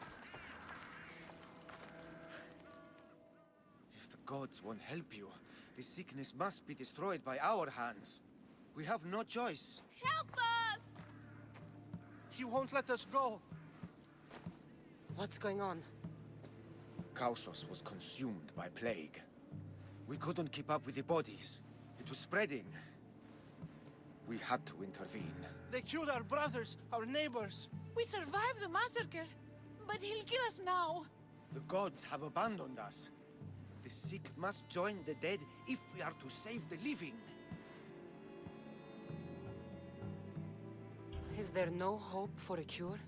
If the gods won't help you, the sickness must be destroyed by our hands. We have no choice. Help us! He won't let us go. What's going on? Kausos was consumed by plague. We couldn't keep up with the bodies. It was spreading. We had to intervene. They killed our brothers, our neighbors. We survived the massacre, but he'll kill us now. The gods have abandoned us. The sick must join the dead if we are to save the living. Is there no hope for a cure?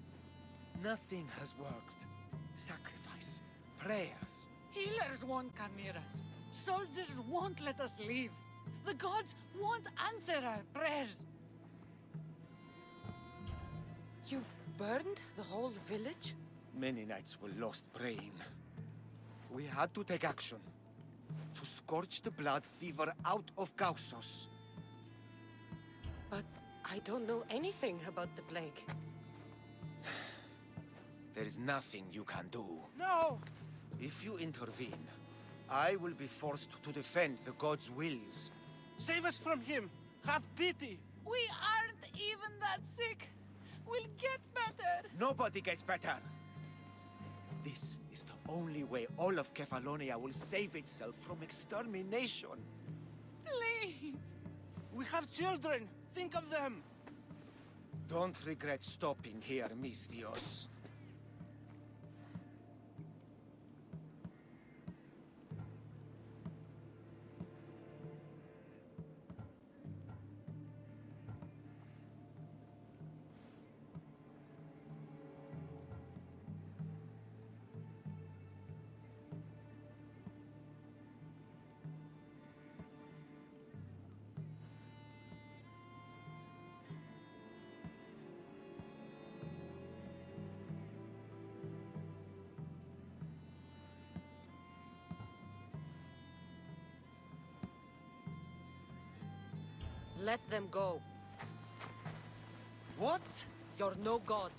Nothing has worked. Sacrifice, prayers. Healers won't come near us. Soldiers won't let us leave. The gods won't answer our prayers. You burned the whole village? Many nights were lost praying. We had to take action. To scorch the blood fever out of Kausos. But I don't know anything about the plague. There is nothing you can do. No! If you intervene, I will be forced to defend the gods' wills. Save us from him! Have pity! We aren't even that sick. We'll get better. Nobody gets better. This is the only way all of Kefalonia will save itself from extermination. Please. We have children! Think of them! Don't regret stopping here, Mistios. Let them go. What? You're no god.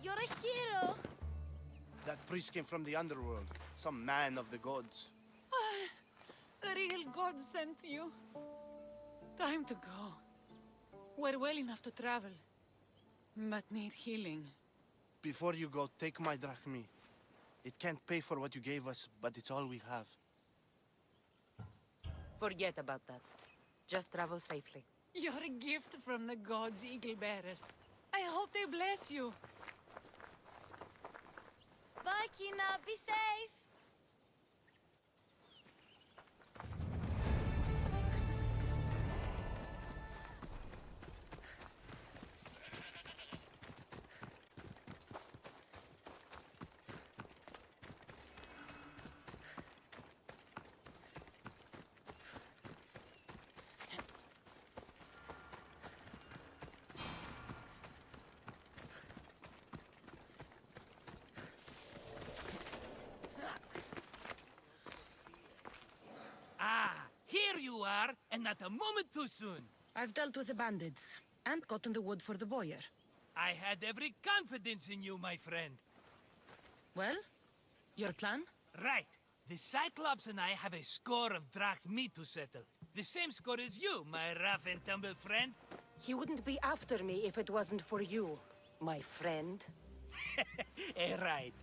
You're a hero! That priest came from the underworld. Some man of the gods. The real god sent you. Time to go. We're well enough to travel, but need healing. Before you go, take my drachmi. It can't pay for what you gave us, but it's all we have. Forget about that. Just travel safely. You're a gift from the gods, Eagle Bearer. I hope they bless you. Bye, Kina. Be safe. Here you are, and not a moment too soon. I've dealt with the bandits, and gotten the wood for the boiler. I had every confidence in you, my friend. Well, your plan? Right. The Cyclops and I have a score of drachmi to settle. The same score as you, my rough and tumble friend. He wouldn't be after me if it wasn't for you, my friend. Right.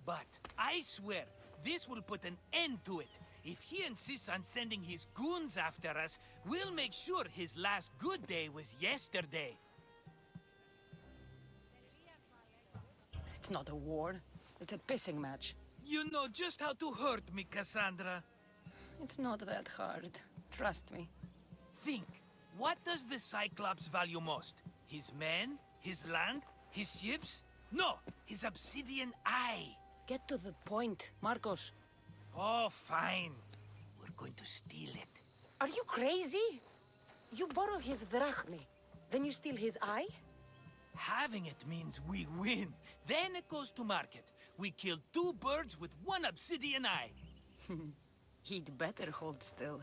But I swear, this will put an end to it. If he insists on sending his goons after us, we'll make sure his last good day was yesterday. It's not a war. It's a pissing match. You know just how to hurt me, Cassandra. It's not that hard. Trust me. Think. What does the Cyclops value most? His men? His land? His ships? No! His obsidian eye! Get to the point, Marcos. Oh, fine. We're going to steal it. Are you crazy? You borrow his drachme, then you steal his eye? Having it means we win. Then it goes to market. We kill 2 birds with 1 obsidian eye. He'd better hold still,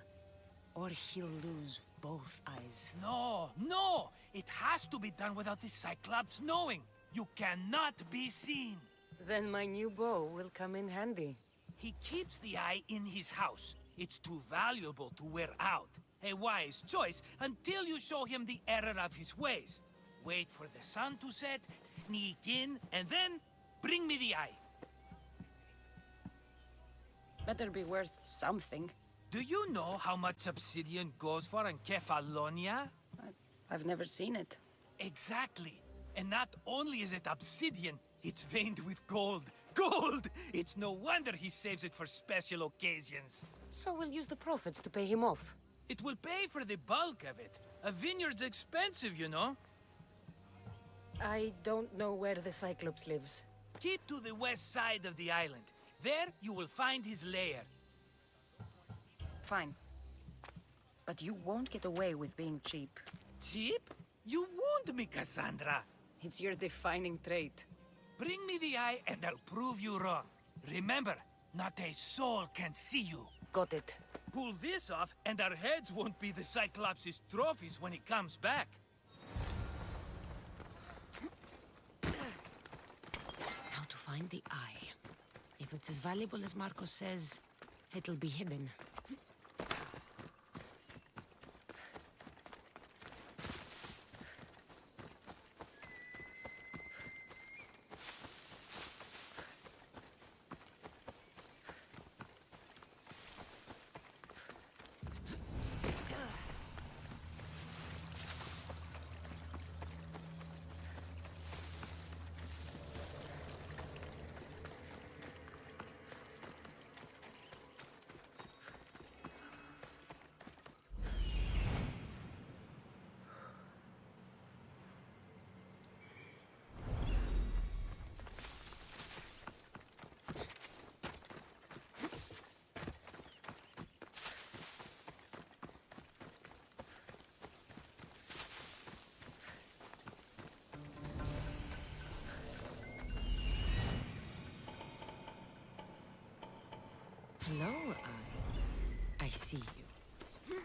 or he'll lose both eyes. No, no! It has to be done without the Cyclops knowing. You cannot be seen. Then my new bow will come in handy. He keeps the eye in his house. It's too valuable to wear out. A wise choice until you show him the error of his ways. Wait for the sun to set, sneak in, and then bring me the eye. Better be worth something. Do you know how much obsidian goes for in Kefalonia? I've never seen it. Exactly. And not only is it obsidian, it's veined with gold. Gold! It's no wonder he saves it for special occasions. So we'll use the profits to pay him off. It will pay for the bulk of it. A vineyard's expensive, you know. I don't know where the Cyclops lives. Keep to the west side of the island. There, you will find his lair. Fine. But you won't get away with being cheap. Cheap? You wound me, Cassandra. It's your defining trait. Bring me the eye and I'll prove you wrong. Remember, not a soul can see you. Got it. Pull this off and our heads won't be the Cyclops' trophies when he comes back. Now to find the eye. If it's as valuable as Marcos says, it'll be hidden. Hello, Eye. I see you.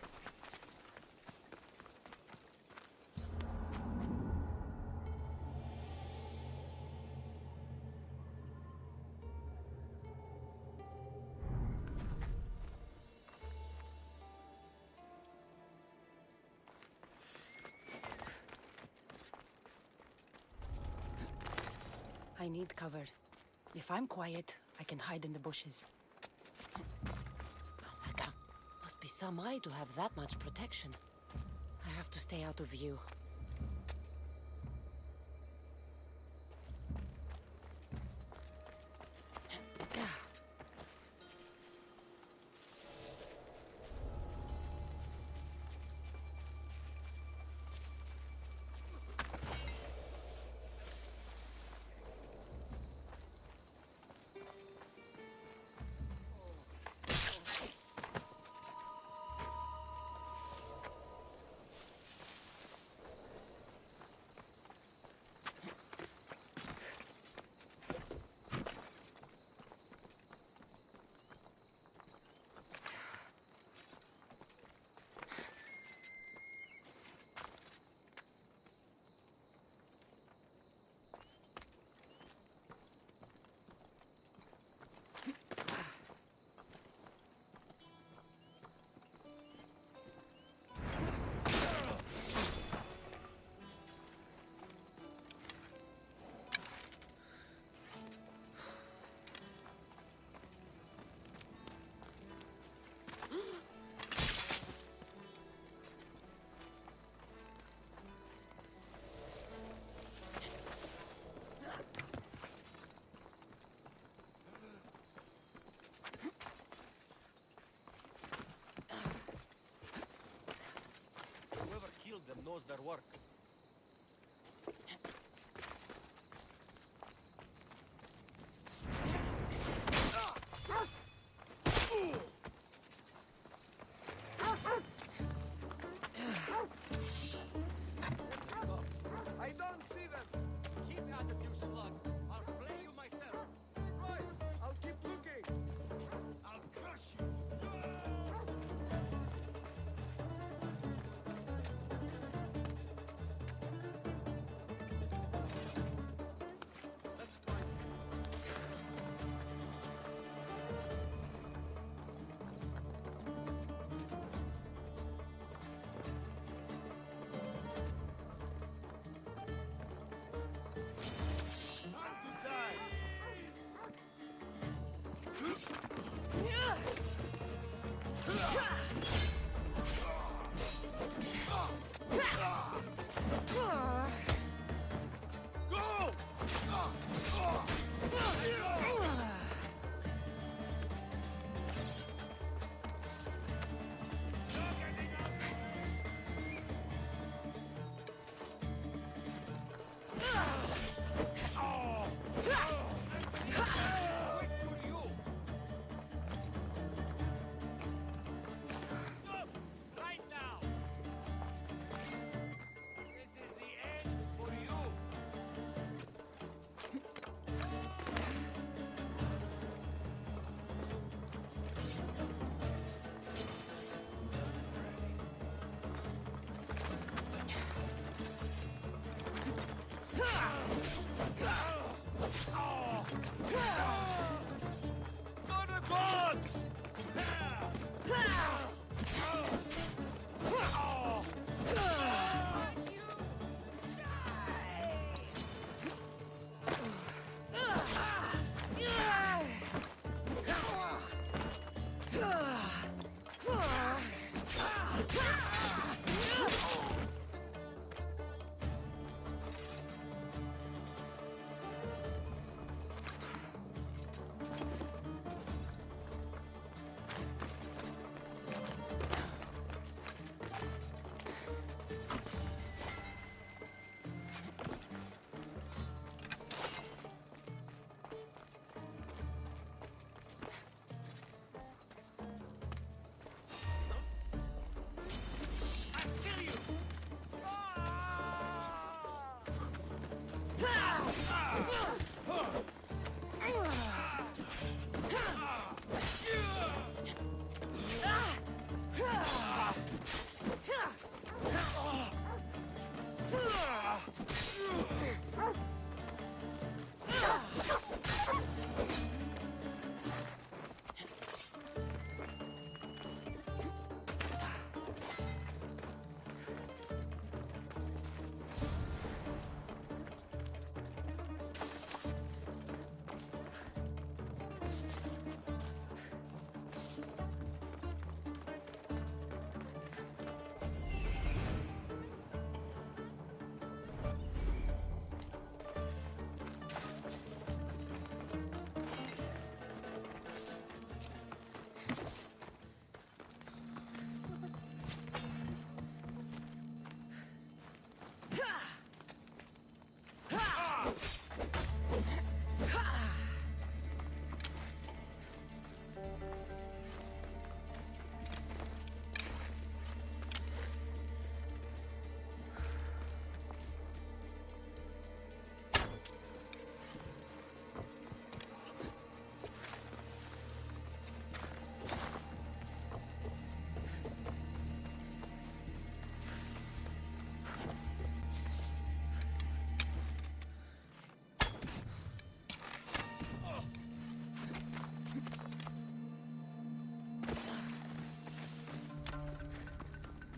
I need cover. If I'm quiet, I can hide in the bushes. Must be some eye to have that much protection. I have to stay out of view. knows their work. I don't see them! Keep at it, you slug! I'll flay you myself! Right! I'll keep looking! I'll crush you! Let's climb. Right now! This is the end for you! For the gods!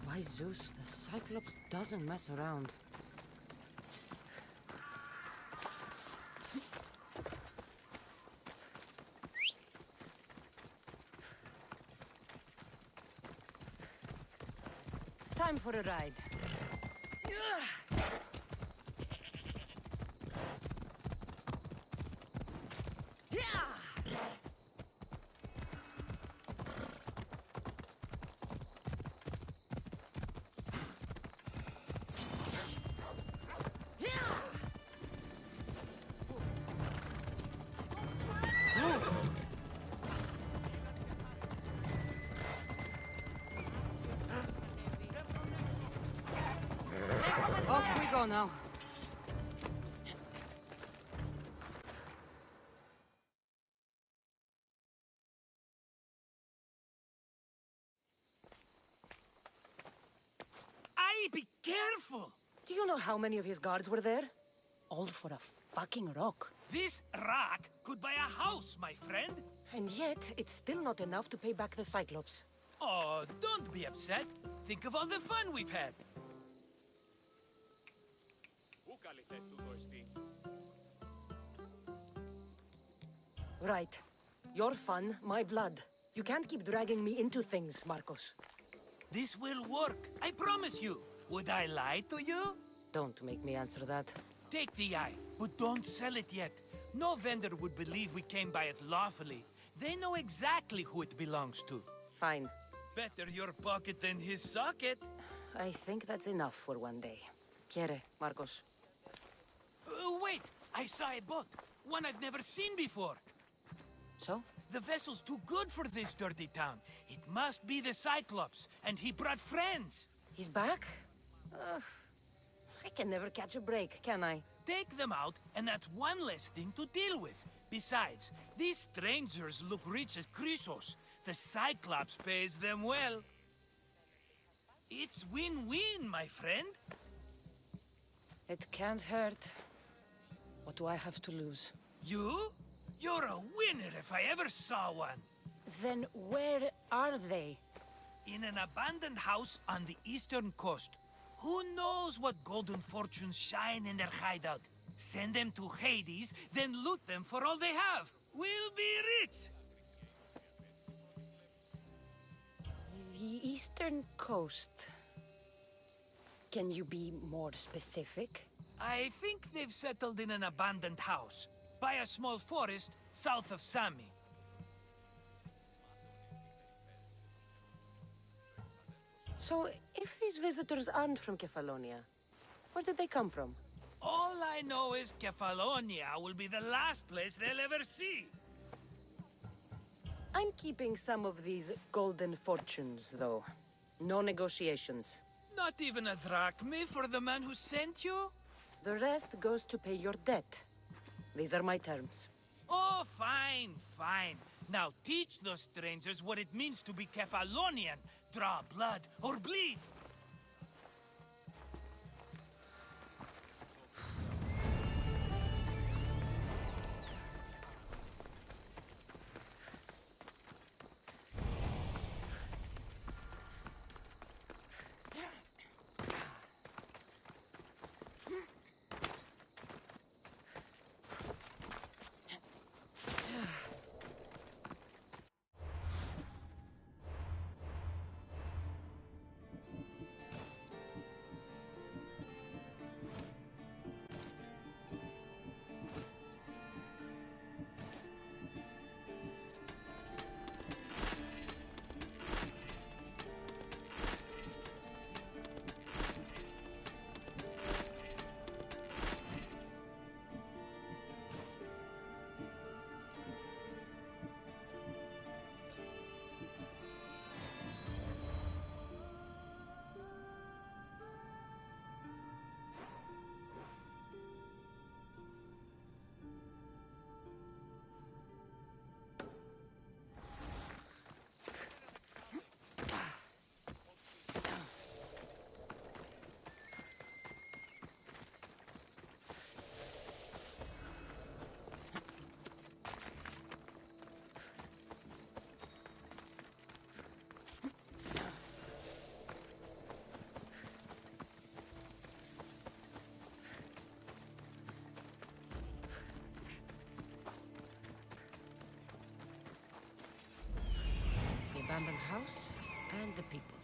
By Zeus, the Cyclops doesn't mess around. Time for a ride. go now. Aye, be careful! Do you know how many of his guards were there? All for a fucking rock. This rock could buy a house, my friend. And yet, it's still not enough to pay back the Cyclops. Oh, don't be upset. Think of all the fun we've had. Right. Your fun, my blood. You can't keep dragging me into things, Marcos. This will work, I promise you. Would I lie to you? Don't make me answer that. Take the eye, but don't sell it yet. No vendor would believe we came by it lawfully. They know exactly who it belongs to. Fine. Better your pocket than his socket. I think that's enough for one day. Quiere, Marcos. Wait! I saw a boat. One I've never seen before. So? The vessel's too good for this dirty town. It must be the Cyclops, and he brought friends. He's back? I can never catch a break, can I? Take them out, and that's one less thing to deal with. Besides, these strangers look rich as Chrysos. The Cyclops pays them well. It's win-win, my friend. It can't hurt. What do I have to lose? You? You're a winner if I ever saw one. Then where are they? In an abandoned house on the eastern coast. Who knows what golden fortunes shine in their hideout? Send them to Hades, then loot them for all they have. We'll be rich! The eastern coast. Can you be more specific? I think they've settled in an abandoned house, by a small forest south of Sami. So, if these visitors aren't from Kefalonia, where did they come from? All I know is Kefalonia will be the last place they'll ever see. I'm keeping some of these golden fortunes, though. No negotiations. Not even a drachme for the man who sent you? The rest goes to pay your debt. These are my terms. Oh, fine, fine. Now teach those strangers what it means to be Kefalonian. Draw blood or bleed. Abandoned house and the people.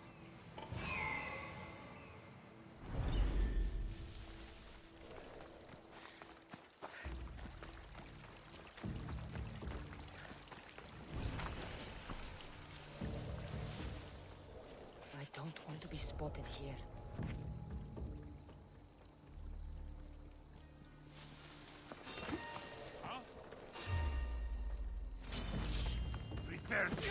I don't want to be spotted here. Prepare to...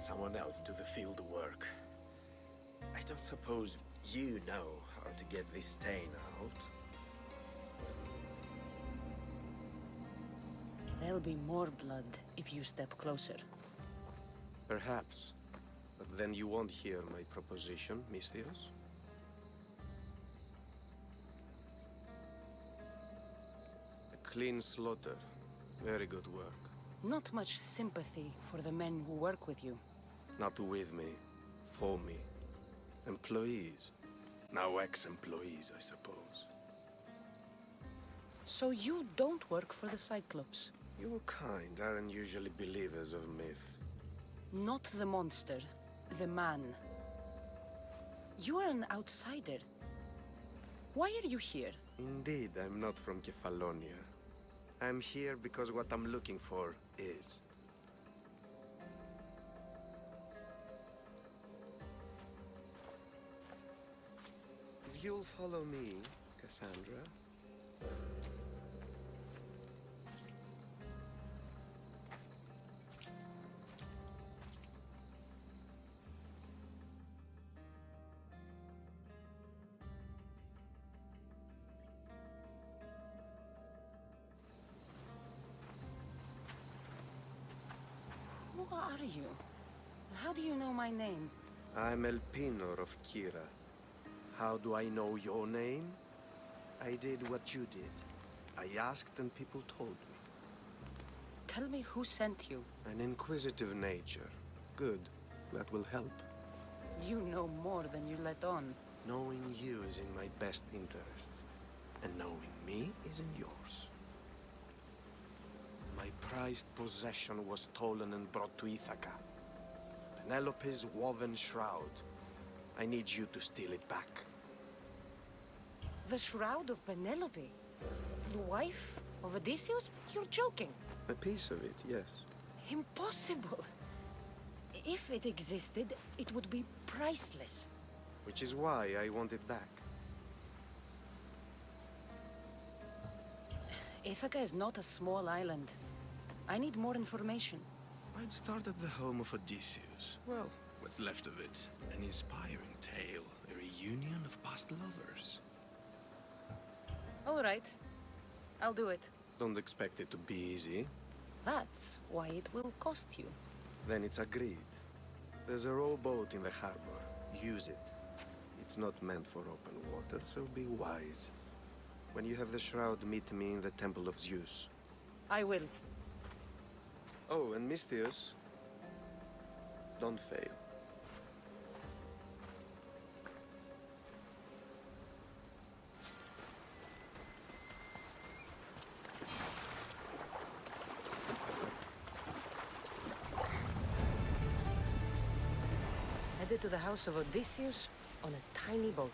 someone else do the field work. I don't suppose you know how to get this stain out. There'll be more blood if you step closer. Perhaps. But then you won't hear my proposition, Mistios. A clean slaughter. Very good work. Not much sympathy for the men who work with you. Not with me. For me. Employees. Now ex-employees, I suppose. So you don't work for the Cyclops? Your kind aren't usually believers of myth. Not the monster, the man. You are an outsider. Why are you here? Indeed, I'm not from Kefalonia. I'm here because what I'm looking for is. If you'll follow me, Cassandra. Who are you? How do you know my name? I'm Elpinor of Kira. How do I know your name? I did what you did. I asked and people told me. Tell me who sent you. An inquisitive nature. Good. That will help. You know more than you let on. Knowing you is in my best interest. And knowing me is in yours. My prized possession was stolen and brought to Ithaca. Penelope's woven shroud. I need you to steal it back. The shroud of Penelope? The wife of Odysseus? You're joking. A piece of it, yes. Impossible. If it existed, it would be priceless. Which is why I want it back. Ithaca is not a small island. I need more information. I'd start at the home of Odysseus. Well, what's left of it. An inspiring tale. A reunion of past lovers. All right. I'll do it. Don't expect it to be easy. That's why it will cost you. Then it's agreed. There's a rowboat in the harbor. Use it. It's not meant for open water, so be wise. When you have the shroud, meet me in the Temple of Zeus. I will. Oh, and Mistios, don't fail. Headed to the house of Odysseus on a tiny boat.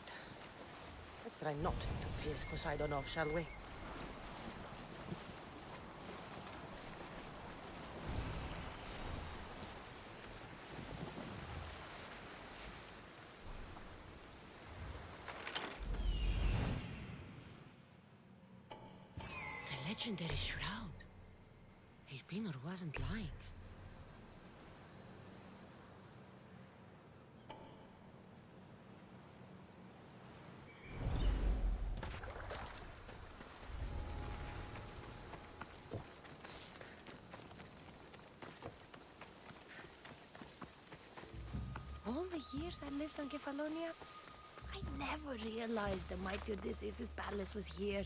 Let's try not to piss Poseidon off, shall we? The legendary shroud. Elpinor wasn't lying. All the years I lived on Kefalonia, I never realized the mighty Odysseus' palace was here.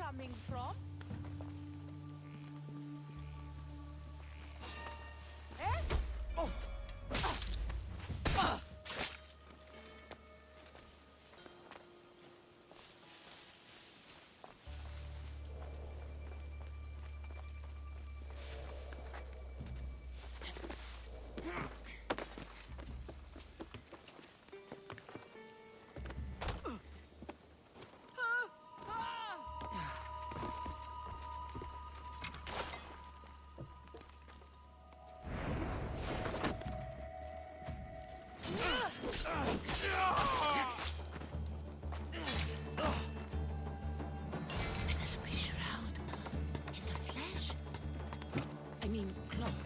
coming from? Eh? Oh. Penelope shroud in the flesh? I mean, cloth.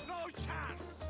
No chance!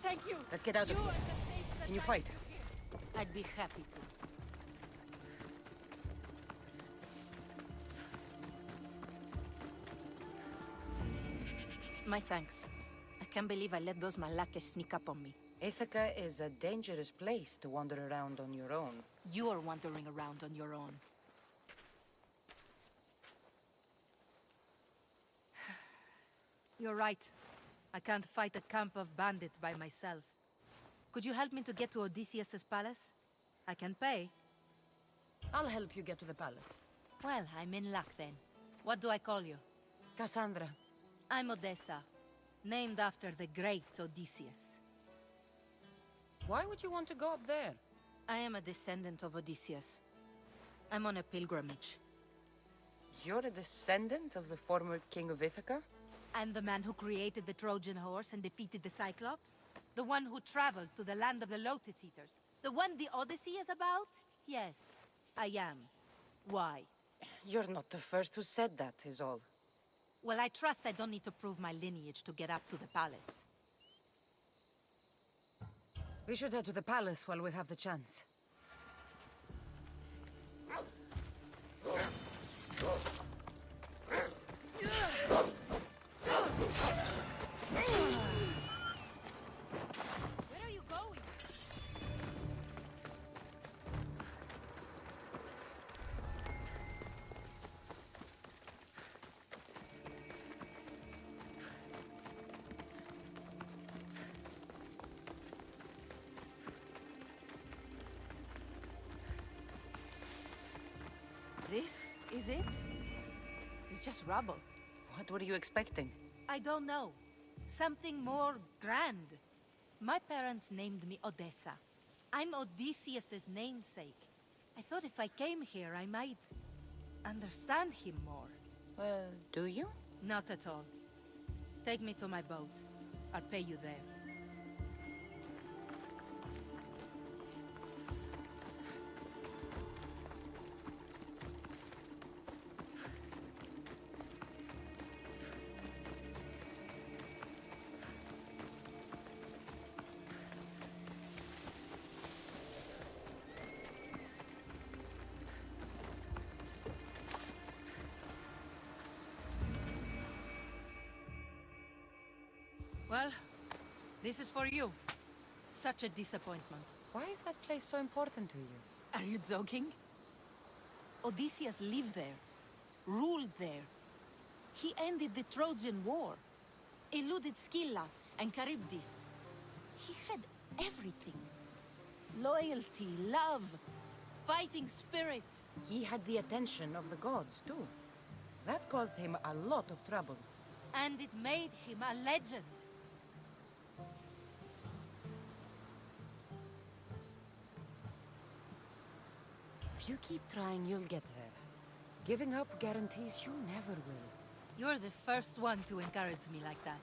Thank you. Let's get out of here. Can you fight? I'd be happy to. My thanks. I can't believe I let those Malakas sneak up on me. Ithaca is a dangerous place to wander around on your own. You're wandering around on your own. You're right. I can't fight a camp of bandits by myself. Could you help me to get to Odysseus's palace? I can pay. I'll help you get to the palace. Well, I'm in luck then. What do I call you? Cassandra. I'm Odessa, named after the great Odysseus. Why would you want to go up there? I am a descendant of Odysseus. I'm on a pilgrimage. You're a descendant of the former king of Ithaca? I'm the man who created the Trojan horse and defeated the Cyclops. The one who traveled to the land of the Lotus Eaters. The one the Odyssey is about? Yes, I am. Why? You're not the first who said that, is all. Well, I trust I don't need to prove my lineage to get up to the palace. We should head to the palace while we have the chance. Where are you going? This is it? It's just rubble. What were you expecting? I don't know. Something more grand. My parents named me Odessa. I'm Odysseus's namesake. I thought if I came here, I might understand him more. Well, do you? Not at all. Take me to my boat. I'll pay you there. Well, this is for you. Such a disappointment. Why is that place so important to you? Are you joking? Odysseus lived there, ruled there. He ended the Trojan War, eluded Scylla and Charybdis. He had everything. Loyalty, love, fighting spirit. He had the attention of the gods, too. That caused him a lot of trouble. And it made him a legend. If you keep trying, you'll get there. Giving up guarantees you never will. You're the first one to encourage me like that.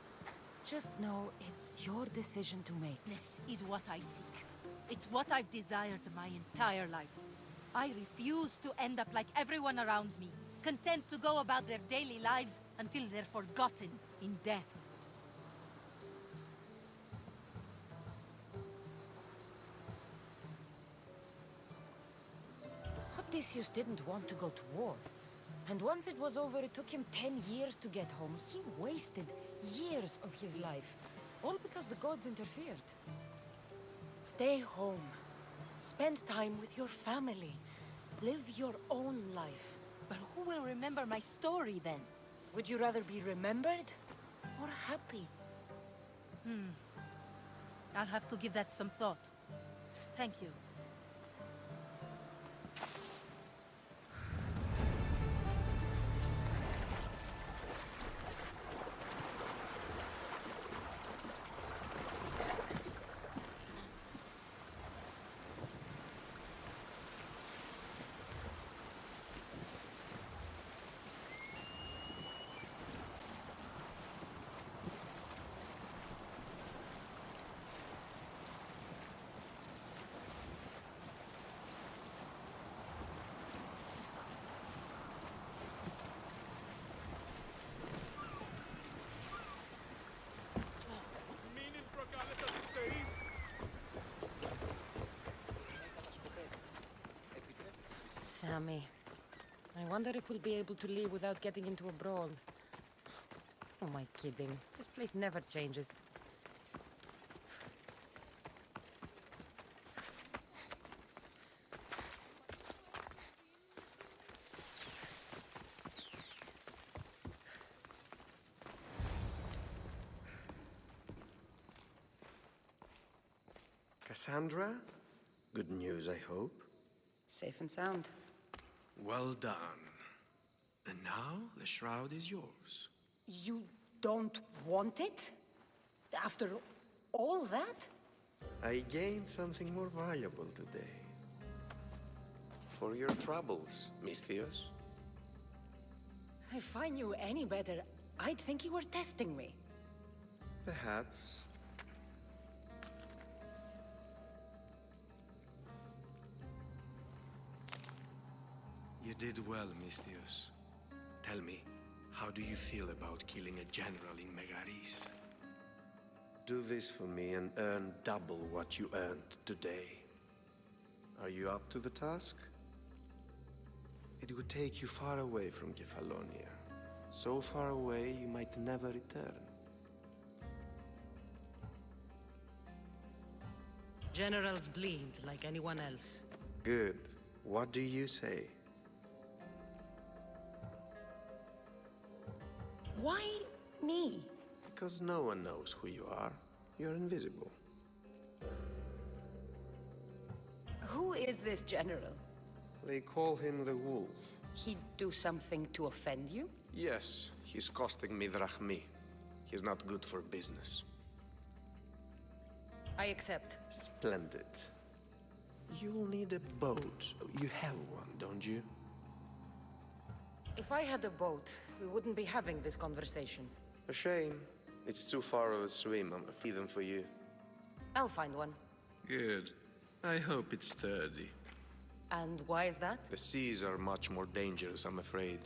Just know it's your decision to make. This is what I seek. It's what I've desired my entire life. I refuse to end up like everyone around me, content to go about their daily lives until they're forgotten in death. Odysseus didn't want to go to war. And once it was over, it took him 10 years to get home. He wasted years of his life, all because the gods interfered. Stay home. Spend time with your family. Live your own life. But who will remember my story then? Would you rather be remembered or happy? I'll have to give that some thought. Thank you. Sammy, I wonder if we'll be able to leave without getting into a brawl. Oh, am I kidding? This place never changes. Cassandra? Good news, I hope. Safe and sound. Well done. And now the shroud is yours. You don't want it? After all that? I gained something more valuable today. For your troubles, Misthios. If I knew any better, I'd think you were testing me. Perhaps. You did well, Misthios. Tell me, how do you feel about killing a general in Megaris? Do this for me and earn double what you earned today. Are you up to the task? It would take you far away from Kefalonia. So far away you might never return. Generals bleed like anyone else. Good. What do you say? Why me? Because no one knows who you are. You're invisible. Who is this general? They call him the Wolf. He'd do something to offend you? Yes, he's costing me drachmi. He's not good for business. I accept. Splendid. You'll need a boat. You have one, don't you? If I had a boat, we wouldn't be having this conversation. A shame. It's too far of a swim, even for you. I'll find one. Good. I hope it's sturdy. And why is that? The seas are much more dangerous, I'm afraid.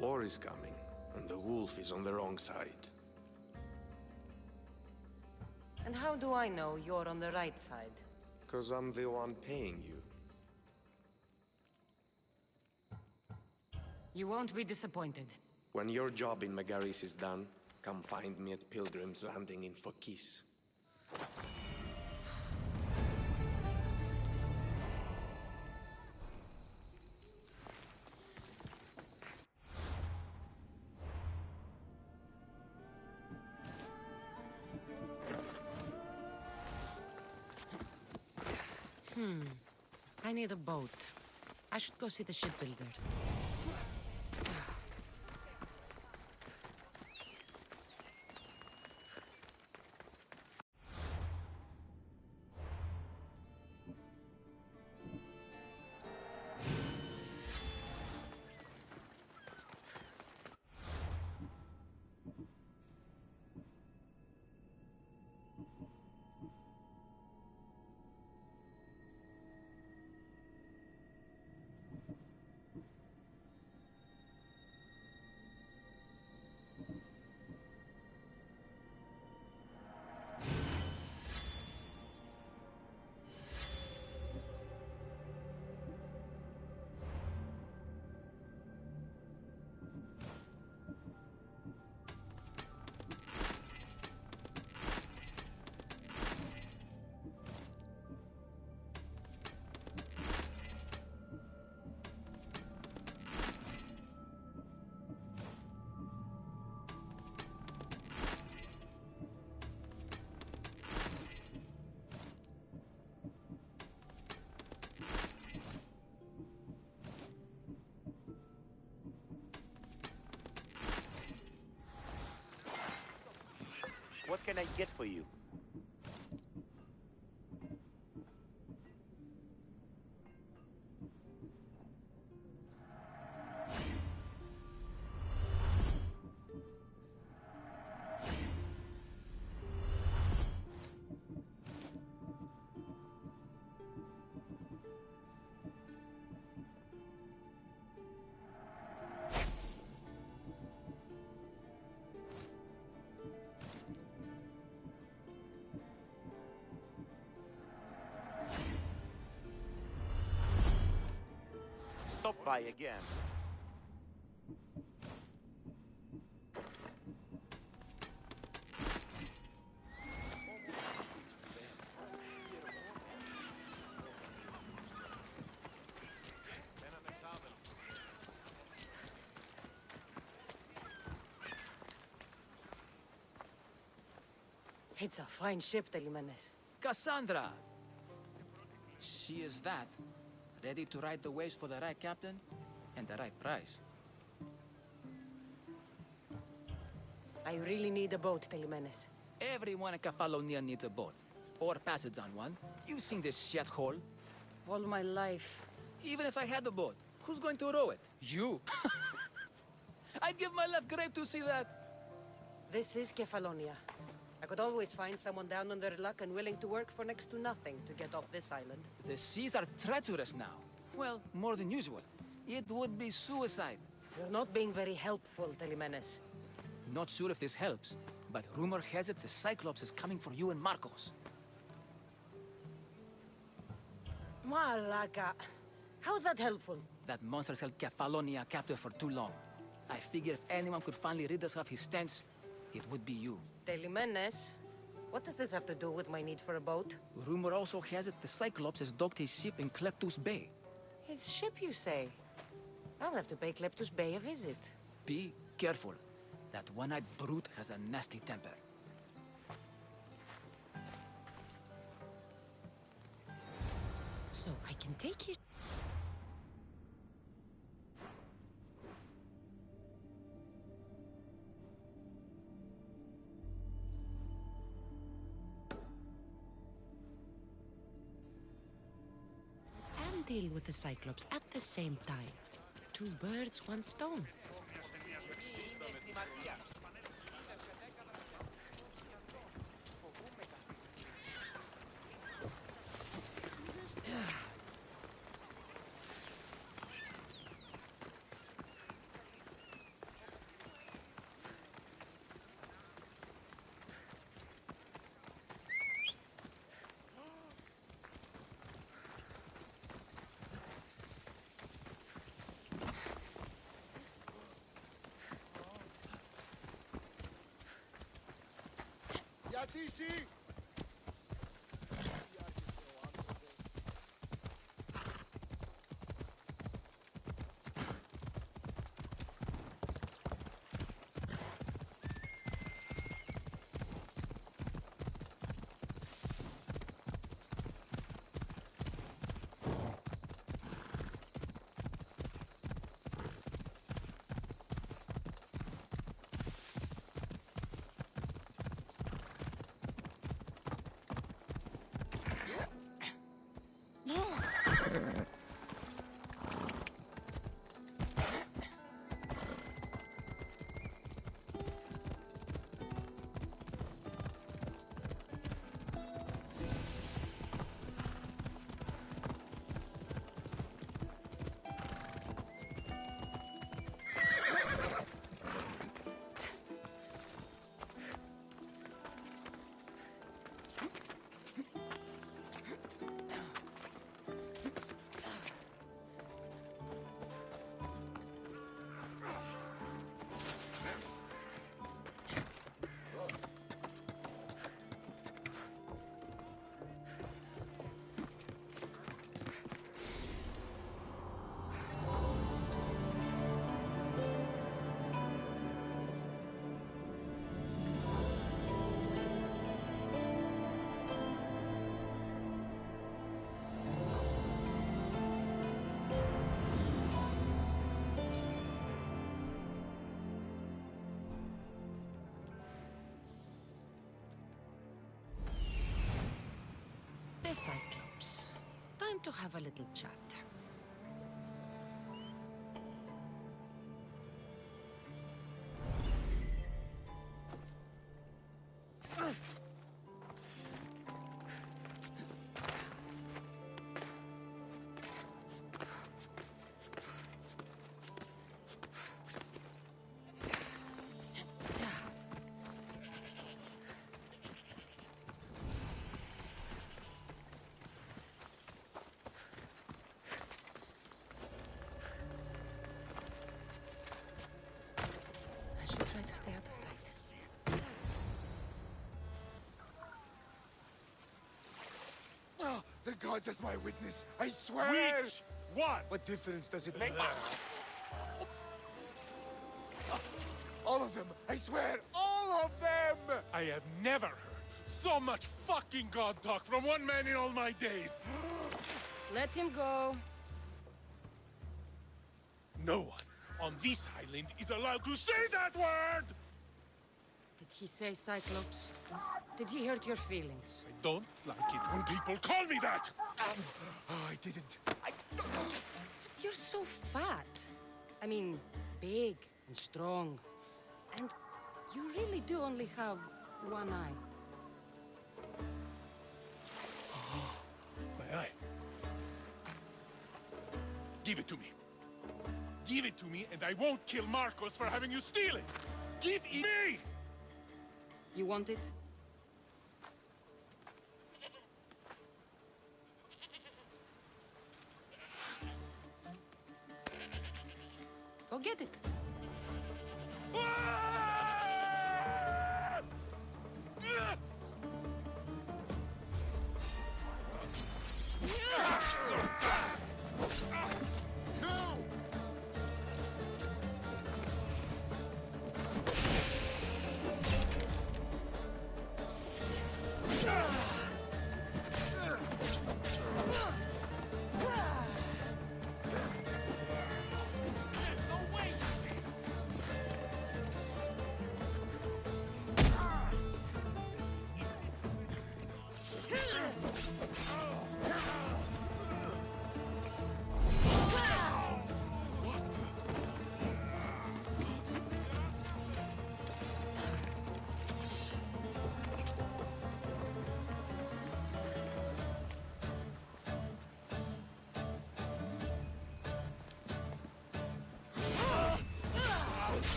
War is coming, and the wolf is on the wrong side. And how do I know you're on the right side? Because I'm the one paying you. You won't be disappointed. When your job in Megaris is done, come find me at Pilgrim's Landing in Phokis. I need a boat. I should go see the shipbuilder. What can I get for you? Stop by again. It's a fine ship, Telimenes. Cassandra! She is that. Ready to ride the waves for the right captain and the right price. I really need a boat, Telimenes. Everyone in Kefalonia needs a boat. Or passage on one. You've seen this shithole. All my life, Even if I had a boat, who's going to row it? You. I'd give my left grape to see that. This is Kefalonia. I could always find someone down on their luck and willing to work for next to nothing to get off this island. The seas are treacherous now. Well, more than usual. It would be suicide. You're not being very helpful, Telimenes. Not sure if this helps, but rumor has it the Cyclops is coming for you and Marcos. Malaka. How's that helpful? That monster's held Kefalonia captive for too long. I figure if anyone could finally rid us of his stench, it would be you. Telimenes? What does this have to do with my need for a boat? Rumor also has it the Cyclops has docked his ship in Kleptus Bay. His ship, you say? I'll have to pay Kleptus Bay a visit. Be careful. That one-eyed brute has a nasty temper. So I can take his... and deal with the Cyclops at the same time. Two birds, one stone. Odyssey! The Cyclops. Time to have a little chat. I should try to stay out of sight. Ah, the gods as my witness. I swear. Which one? What difference does it make? All of them. I swear, all of them. I have never heard so much fucking god talk from one man in all my days. Let him go. No one on this island is allowed to say that word! Did he say Cyclops? Did he hurt your feelings? I don't like it when people call me that! Oh, I didn't. you're so fat. I mean, big and strong. And you really do only have one eye. My eye. Give it to me. Give it to me, and I won't kill Marcos for having you steal it. Give it me! You want it? Go get it.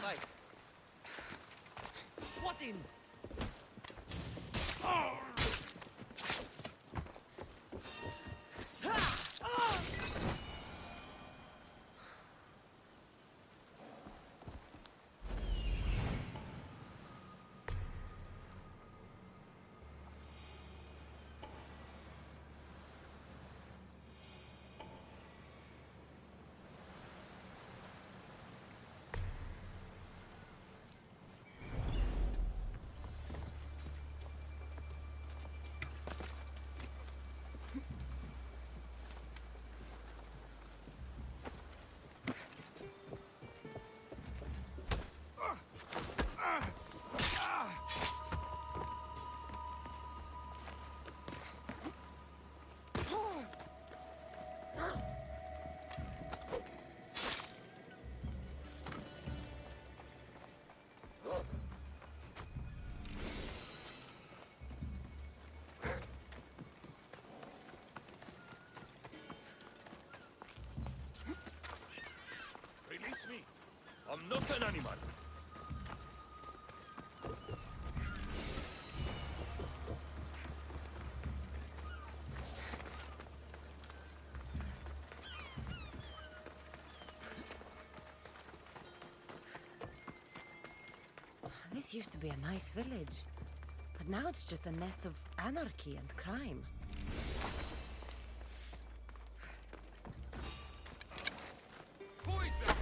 Fight. What in? Release me. I'm not an animal. This used to be a nice village. But now it's just a nest of anarchy and crime. Who is that?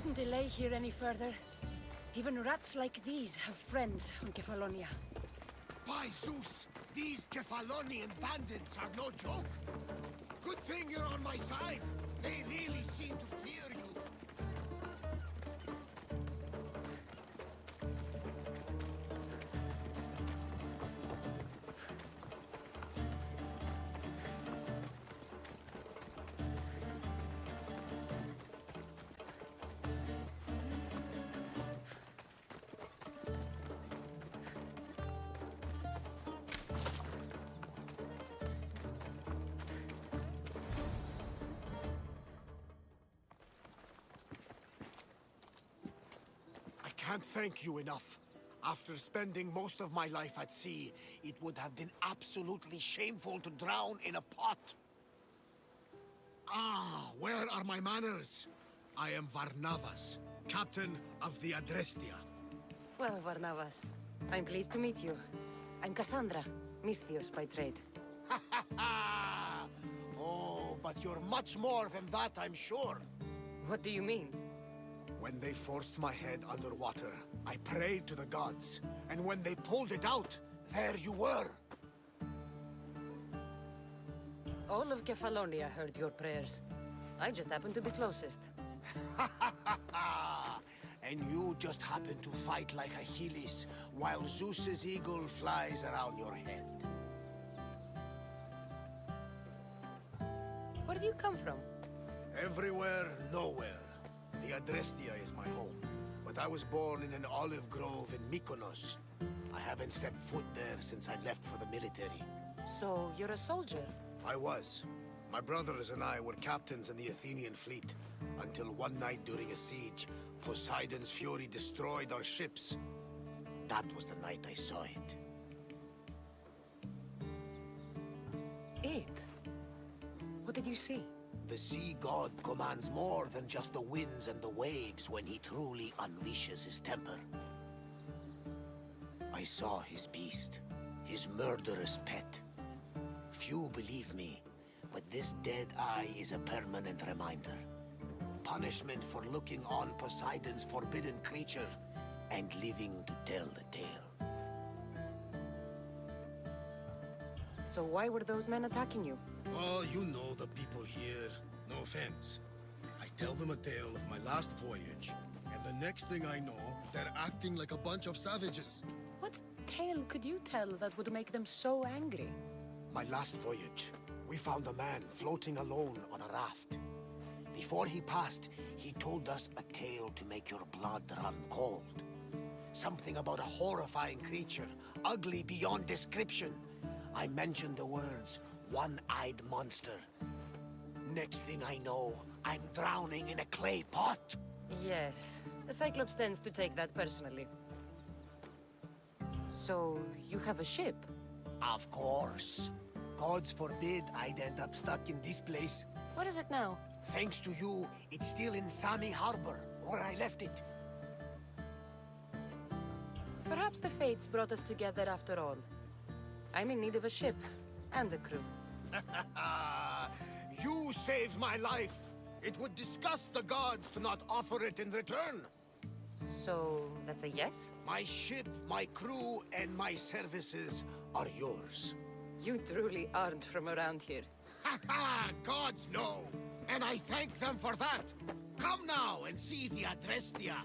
shouldn't delay here any further. Even rats like these have friends on Kefalonia. By Zeus, these Kefalonian bandits are no joke. Good thing you're on my side. They really seem to fear you. I can't thank you enough. After spending most of my life at sea, it would have been absolutely shameful to drown in a pot. Ah, where are my manners? I am Varnavas, captain of the Adrestia. Well, Varnavas, I'm pleased to meet you. I'm Cassandra, Misthios by trade. Oh, but you're much more than that, I'm sure. What do you mean? When they forced my head underwater, I prayed to the gods. And when they pulled it out, there you were. All of Kefalonia heard your prayers. I just happened to be closest. And you just happen to fight like Achilles, while Zeus's eagle flies around your head. Where do you come from? Everywhere, nowhere. The Adrestia is my home, but I was born in an olive grove in Mykonos. I haven't stepped foot there since I left for the military. So, you're a soldier? I was. My brothers and I were captains in the Athenian fleet, until one night during a siege, Poseidon's fury destroyed our ships. That was the night I saw it. It? What did you see? The sea god commands more than just the winds and the waves when he truly unleashes his temper. I saw his beast, his murderous pet. Few believe me, but this dead eye is a permanent reminder. Punishment for looking on Poseidon's forbidden creature and living to tell the tale. So why were those men attacking you? Oh, you know the people here. No offense. I tell them a tale of my last voyage, and the next thing I know, they're acting like a bunch of savages. What tale could you tell that would make them so angry? My last voyage, we found a man floating alone on a raft. Before he passed, he told us a tale to make your blood run cold. Something about a horrifying creature, ugly beyond description. I mentioned the words, one-eyed monster. Next thing I know, I'm drowning in a clay pot. Yes, the Cyclops tends to take that personally. So, you have a ship? Of course. Gods forbid I'd end up stuck in this place. What is it now? Thanks to you, it's still in Sami Harbor, where I left it. Perhaps the fates brought us together after all. I'm in need of a ship, and a crew. You saved my life. It would disgust the gods to not offer it in return. So, that's a yes? My ship, my crew, and my services are yours. You truly aren't from around here. Ha ha! Gods know! And I thank them for that! Come now and see the Adrestia!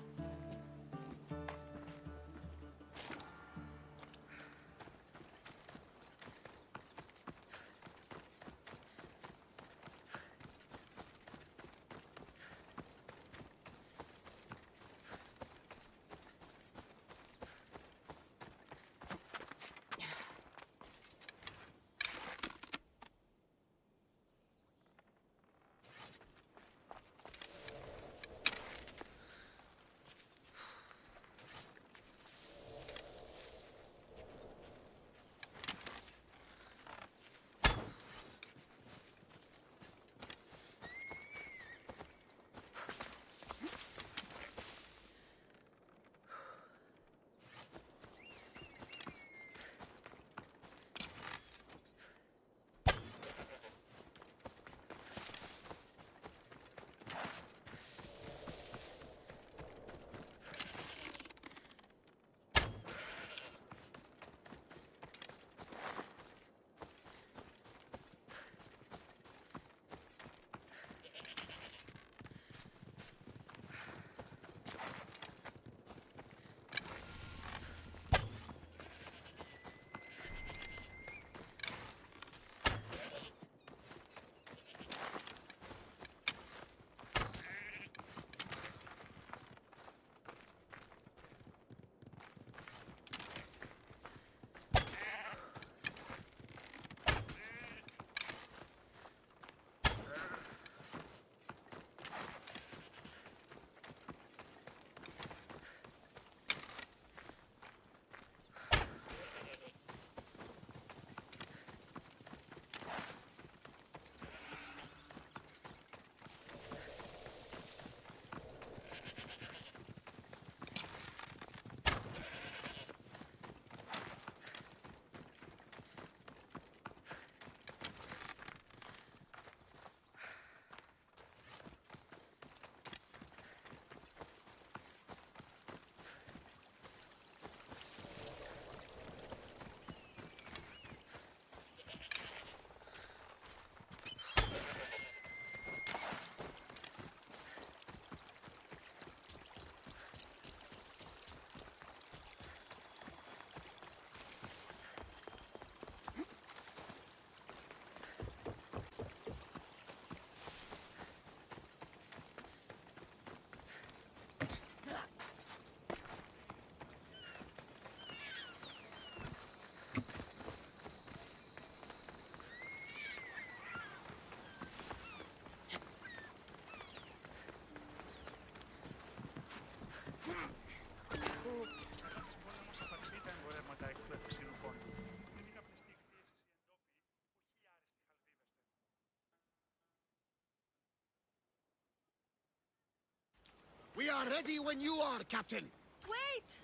We are ready when you are, Captain. Wait!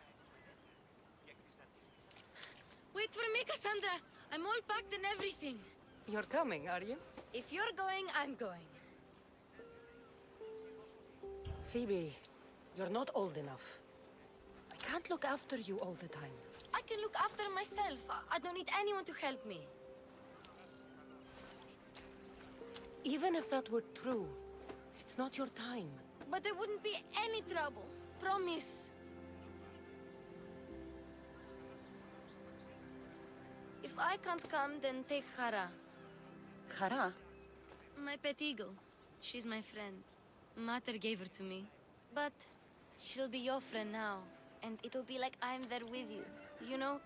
Wait for me, Cassandra. I'm all packed and everything. You're coming, are you? If you're going, I'm going. Phoebe, you're not old enough. I can't look after you all the time. I can look after myself. I don't need anyone to help me. Even if that were true, it's not your time. But there wouldn't be any trouble. Promise. If I can't come, then take Hara. Hara? My pet eagle. She's my friend. Mater gave her to me. But she'll be your friend now. And it'll be like I'm there with you. You know,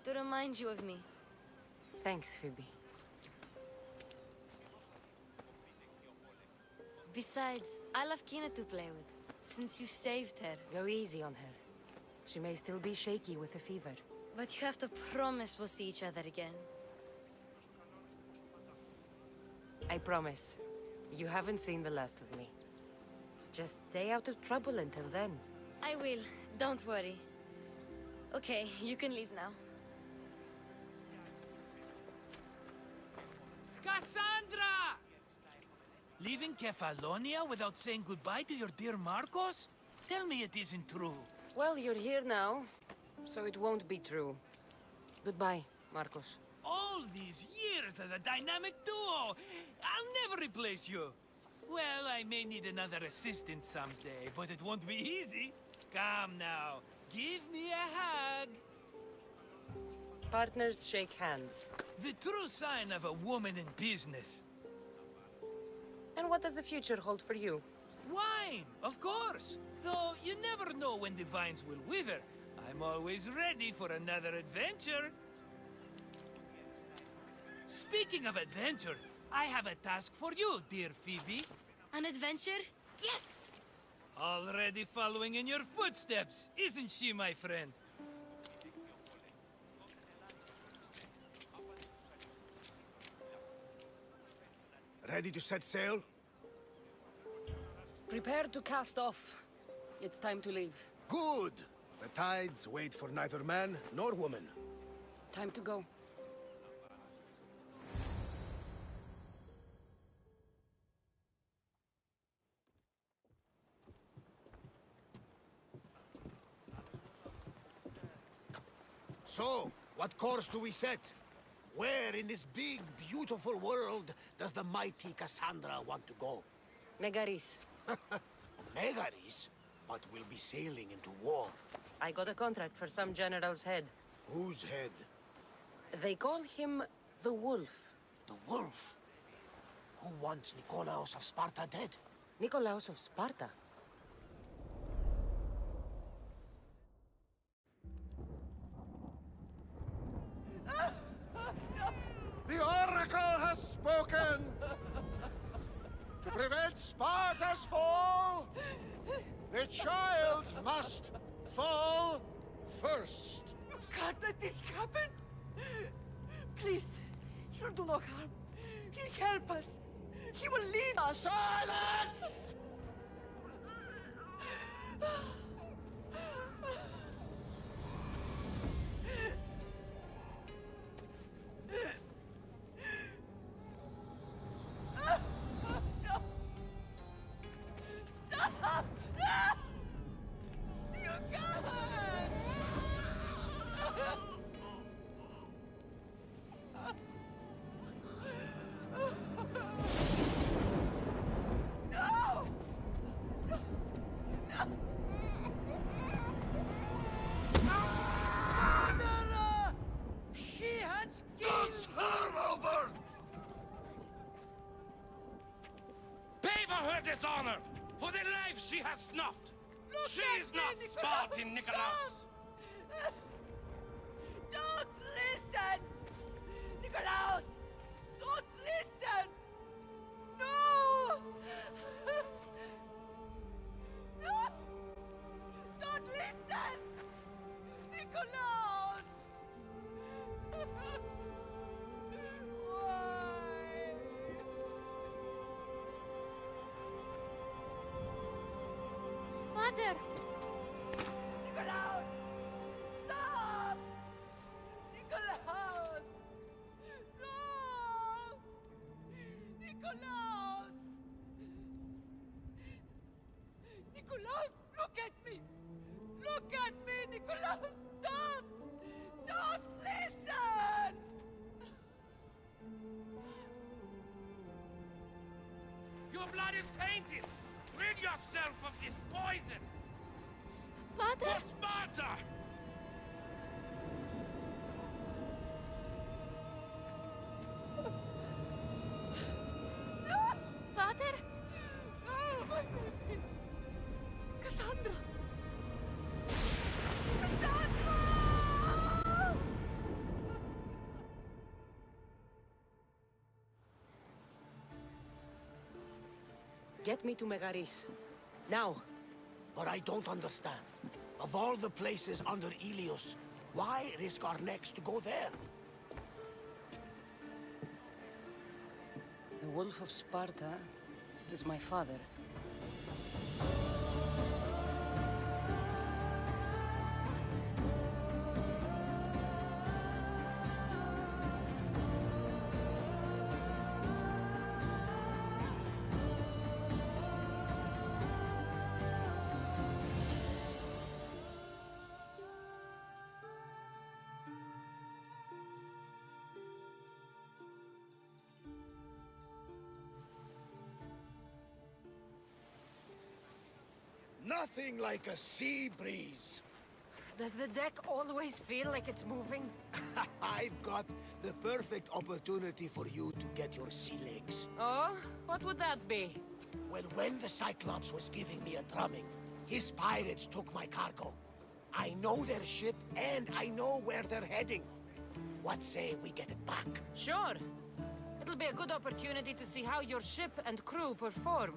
to remind you of me. Thanks, Phoebe. Besides, I love Kina to play with. Since you saved her. Go easy on her. She may still be shaky with a fever. But you have to promise we'll see each other again. I promise. You haven't seen the last of me. Just stay out of trouble until then. I will. Don't worry. Okay, you can leave now. Cassandra! Leaving Kefalonia without saying goodbye to your dear Marcos? Tell me it isn't true. Well, you're here now, so it won't be true. Goodbye, Marcos. All these years as a dynamic duo! I'll never replace you! Well, I may need another assistant someday, but it won't be easy. Come now, give me a hug. Partners shake hands. The true sign of a woman in business. And what does the future hold for you? Wine, of course. Though you never know when the vines will wither. I'm always ready for another adventure. Speaking of adventure, I have a task for you, dear Phoebe. An adventure? Yes! Already following in your footsteps, isn't she, my friend? Ready to set sail? Prepare to cast off. It's time to leave. Good! The tides wait for neither man nor woman. Time to go. So, what course do we set? Where in this big, beautiful world does the mighty Cassandra want to go? Megaris. Megaris? But we'll be sailing into war. I got a contract for some general's head. Whose head? They call him the Wolf. The Wolf? Who wants Nikolaos of Sparta dead? Nikolaos of Sparta? The Oracle has spoken! To prevent Sparta's fall, the child must fall first. You can't let this happen! Please, he'll do no harm. He'll help us. He will lead us. Silence! Stop! You can't! No! No! Murderer! She has killed... her over! Pay for her dishonor! For the life she has snuffed! She is not Spartan, Nikolaos! Don't listen! Nikolaos! Don't listen! No! No! Don't listen! Nikolaos! Why? Pater! Nikolaus! Stop! Nikolaus! No! Nikolaus! Nikolaus, look at me! Look at me, Nikolaus! Don't! Don't listen! Your blood is tainted! Rid yourself of this poison! Pater? For Sparta! Pater? Oh, my baby! Cassandra! Cassandra! Get me to Megaris. Now. But I don't understand. Of all the places under Ilios, why risk our necks to go there? The Wolf of Sparta is my father. Nothing like a sea breeze. Does the deck always feel like it's moving? I've got the perfect opportunity for you to get your sea legs. Oh? What would that be? Well, when the Cyclops was giving me a drumming, his pirates took my cargo. I know their ship, and I know where they're heading. What say we get it back? Sure. It'll be a good opportunity to see how your ship and crew perform.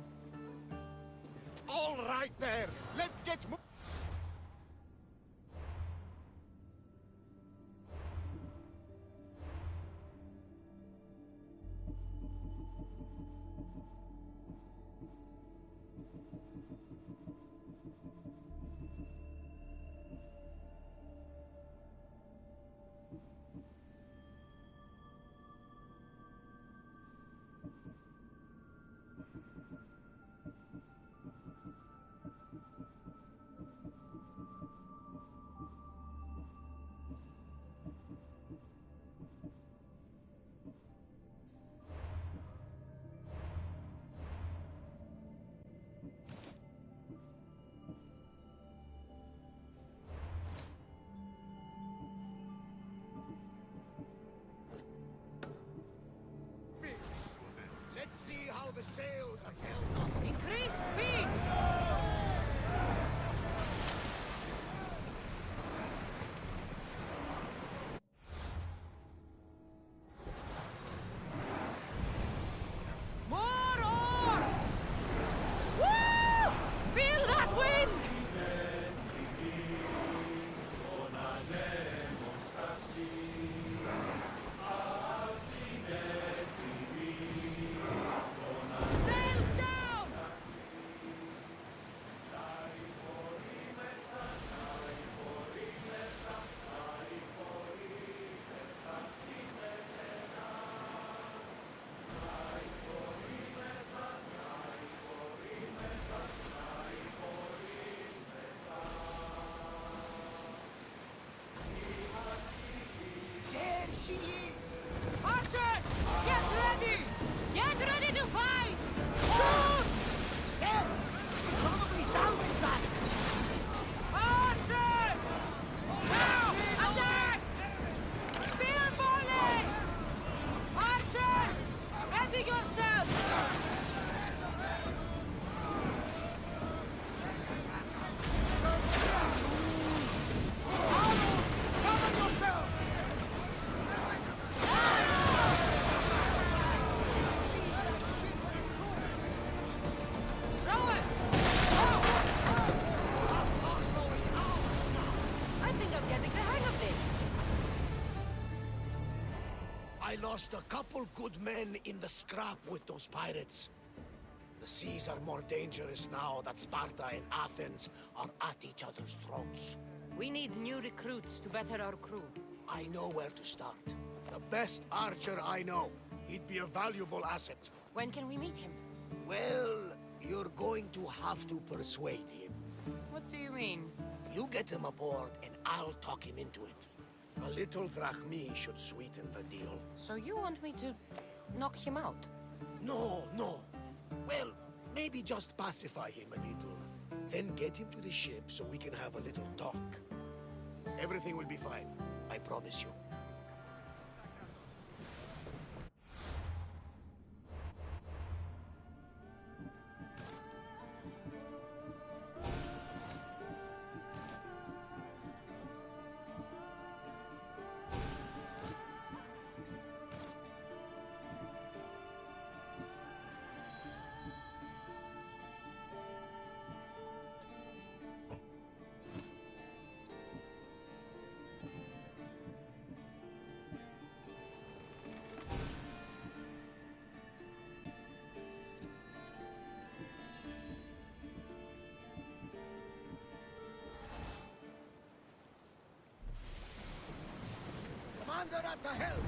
All right there. Let's get Let's see how the sails are held up. Increase speed! More oars! Woo! Feel that wind! Sails down! There she is! Archers! Get ready! Get ready to fight! Shoot! There! Probably salvage that! Archers! Now! Attack! Spear volley! Archers! Ready yourselves! Cover yourself! Rowers! I think I'm getting the hang of this. I lost a couple good men in the scrap with those pirates. The seas are more dangerous now that Sparta and Athens are at each other's throats. We need new recruits to better our crew. I know where to start. The best archer I know. He'd be a valuable asset. When can we meet him? Well, you're going to have to persuade him. What do you mean? You get him aboard and I'll talk him into it. A little drachmi should sweeten the deal. So you want me to knock him out? No, no. Well, maybe just pacify him a little. Then get him to the ship so we can have a little talk. Everything will be fine. I promise you. Commander at the helm!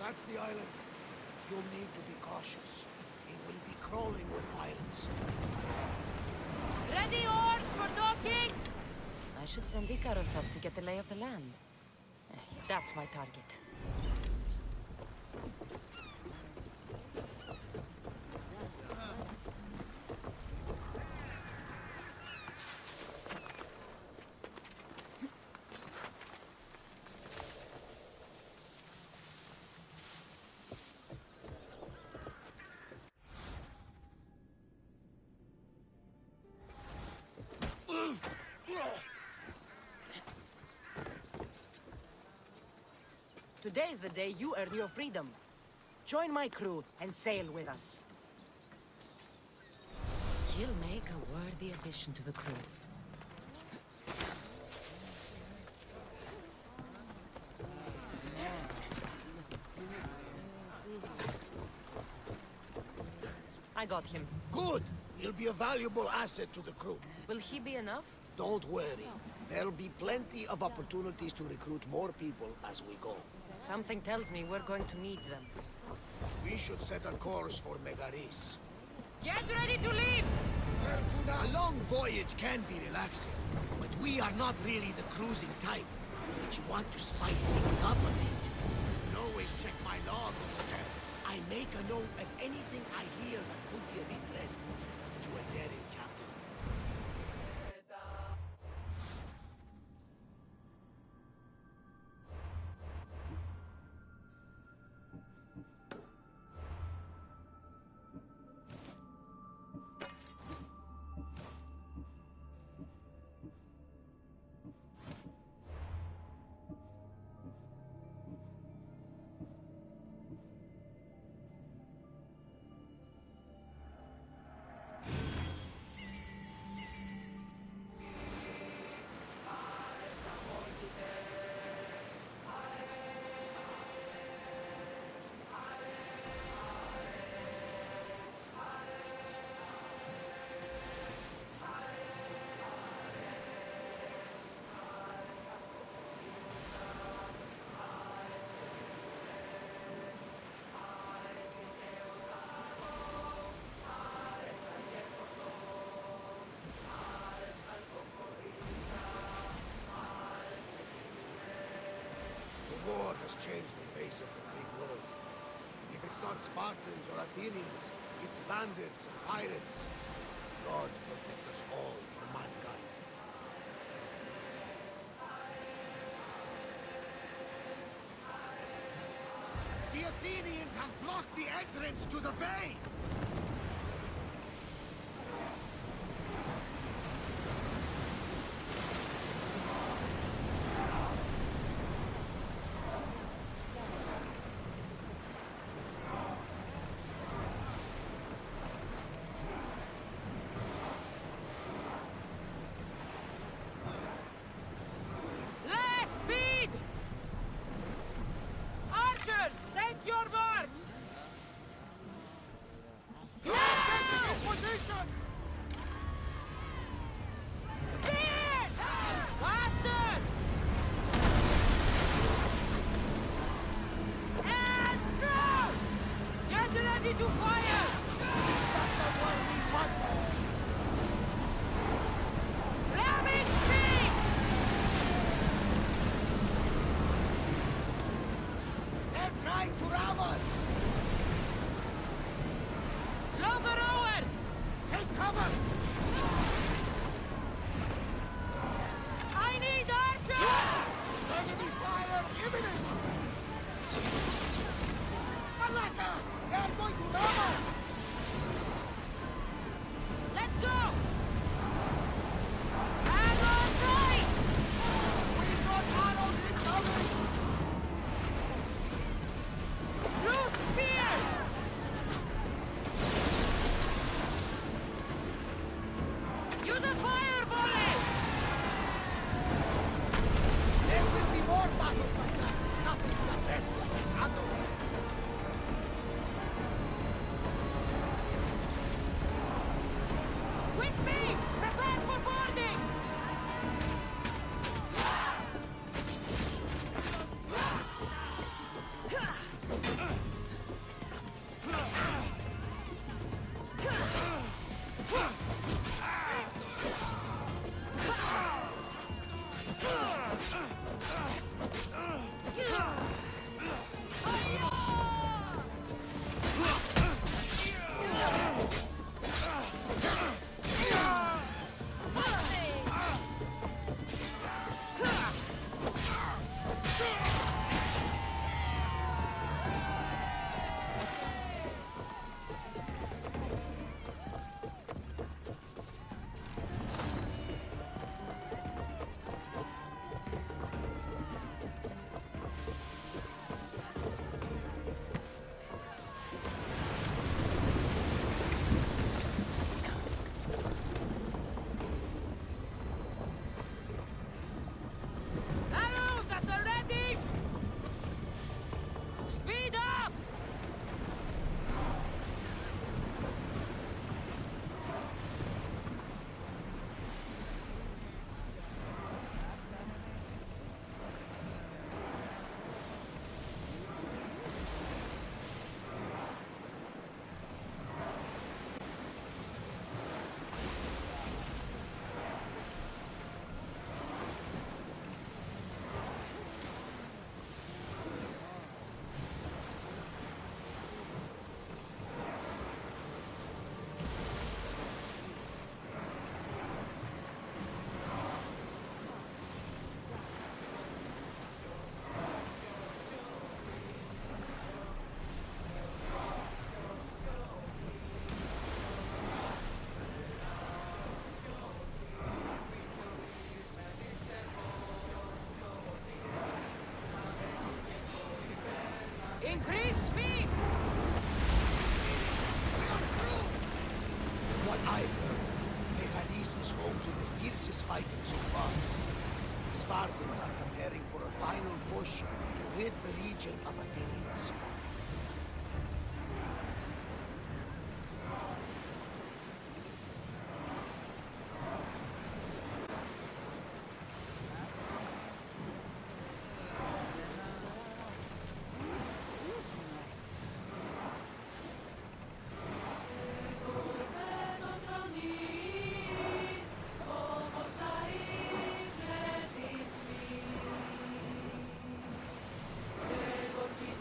That's the island. You'll need to be cautious. It will be crawling with pirates. Ready oars for docking! I should send Icarus up to get the lay of the land. That's my target. Today's the day you earn your freedom. Join my crew and sail with us. He'll make a worthy addition to the crew. I got him. Good! He'll be a valuable asset to the crew. Will he be enough? Don't worry. There'll be plenty of opportunities to recruit more people as we go. Something tells me we're going to need them. We should set a course for Megaris. Get ready to leave! A long voyage can be relaxing, but we are not really the cruising type. If you want to spice things up a bit, you always check my log over there. I make a note of anything I hear that could be of interest to a daring captain. The war has changed the face of the Greek world. If it's not Spartans or Athenians, it's bandits and pirates. gods protect us all from mankind. The Athenians have blocked the entrance to the bay! Less speed! Archers, take your marks! Position! Speed! Faster! And throw! Get ready to fire! That's the one we want! Ramming speed! They're trying to ram us! Slow the rowers! Take cover! I need archers! Enemy fire imminent! Malaka! They are going to ram us! Let's go! Hang on tight! We've got arrows incoming! Use spears! Use a fire volley! There will be more battles like that! Nothing can rest like an atom! With me! Prepare for boarding! Arrows at the ready! Speed up! Increase speed! What I've heard, Megaris is home to the fiercest fighting so far. The Spartans are preparing for a final push to rid the region of Athenians.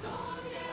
Don't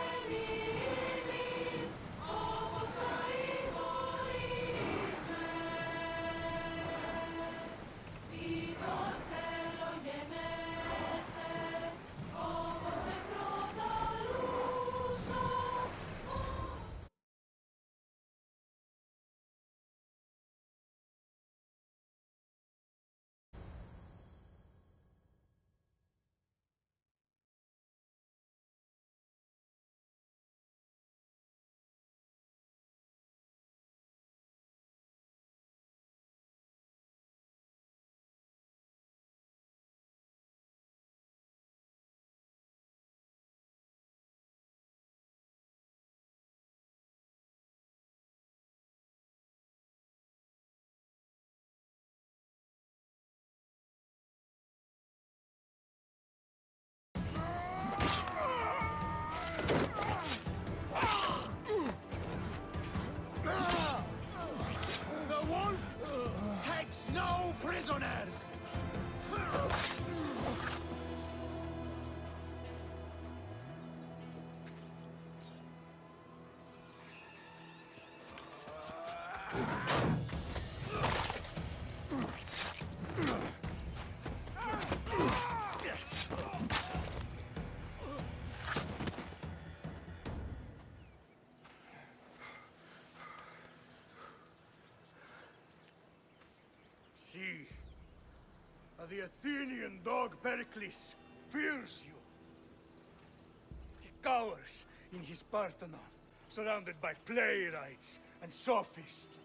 See, the Athenian dog Pericles fears you. He cowers in his Parthenon, surrounded by playwrights and sophists.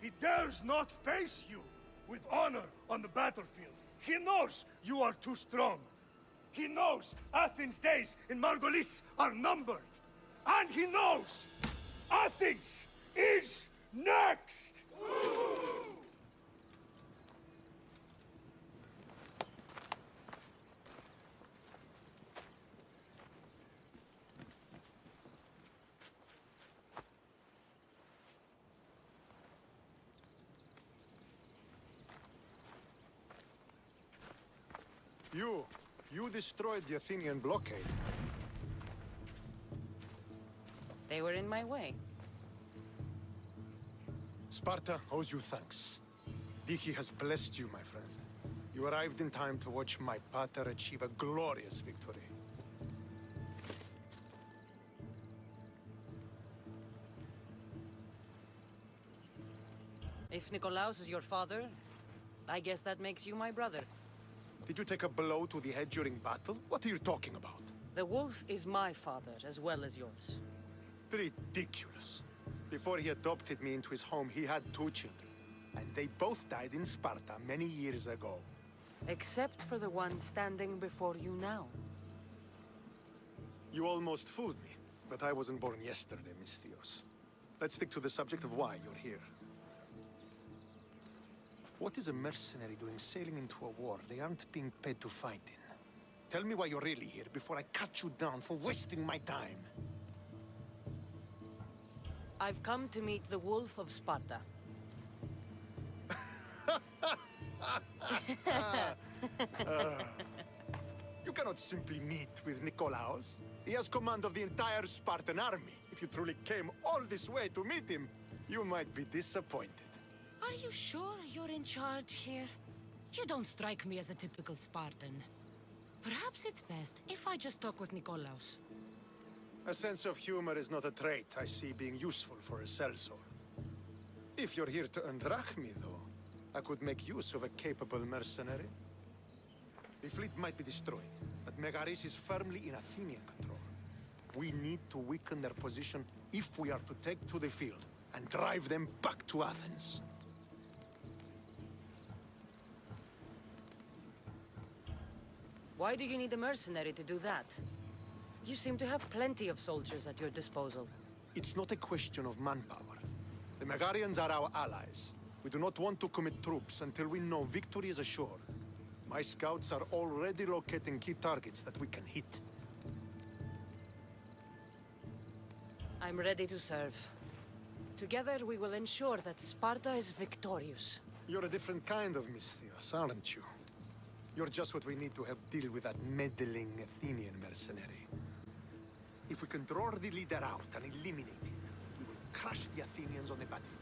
He dares not face you with honor on the battlefield. He knows you are too strong. He knows Athens' days in Margolis are numbered. And he knows Athens is next! You destroyed the Athenian blockade. They were in my way. Sparta owes you thanks. Diki has blessed you, my friend. You arrived in time to watch my pater achieve a glorious victory. If Nikolaos is your father, I guess that makes you my brother. Did you take a blow to the head during battle? What are you talking about? The wolf is my father as well as yours. Ridiculous. Before he adopted me into his home, he had 2 children. And they both died in Sparta many years ago. Except for the one standing before you now. You almost fooled me, but I wasn't born yesterday, Mystios. Let's stick to the subject of why you're here. What is a mercenary doing sailing into a war they aren't being paid to fight in? Tell me why you're really here before I cut you down for wasting my time. I've come to meet the Wolf of Sparta. You cannot simply meet with Nikolaos. He has command of the entire Spartan army. If you truly came all this way to meet him, you might be disappointed. Are you sure you're in charge here? You don't strike me as a typical Spartan. Perhaps it's best if I just talk with Nikolaos. A sense of humor is not a trait I see being useful for a sellsword. If you're here to earn drachmi, though, I could make use of a capable mercenary. The fleet might be destroyed, but Megaris is firmly in Athenian control. We need to weaken their position if we are to take to the field and drive them back to Athens. Why do you need a mercenary to do that? You seem to have plenty of soldiers at your disposal. It's not a question of manpower. The Megarians are our allies. We do not want to commit troops until we know victory is assured. My scouts are already locating key targets that we can hit. I'm ready to serve. Together we will ensure that Sparta is victorious. You're a different kind of Mystios, aren't you? You're just what we need to help deal with that meddling Athenian mercenary. If we can draw the leader out and eliminate him, we will crush the Athenians on the battlefield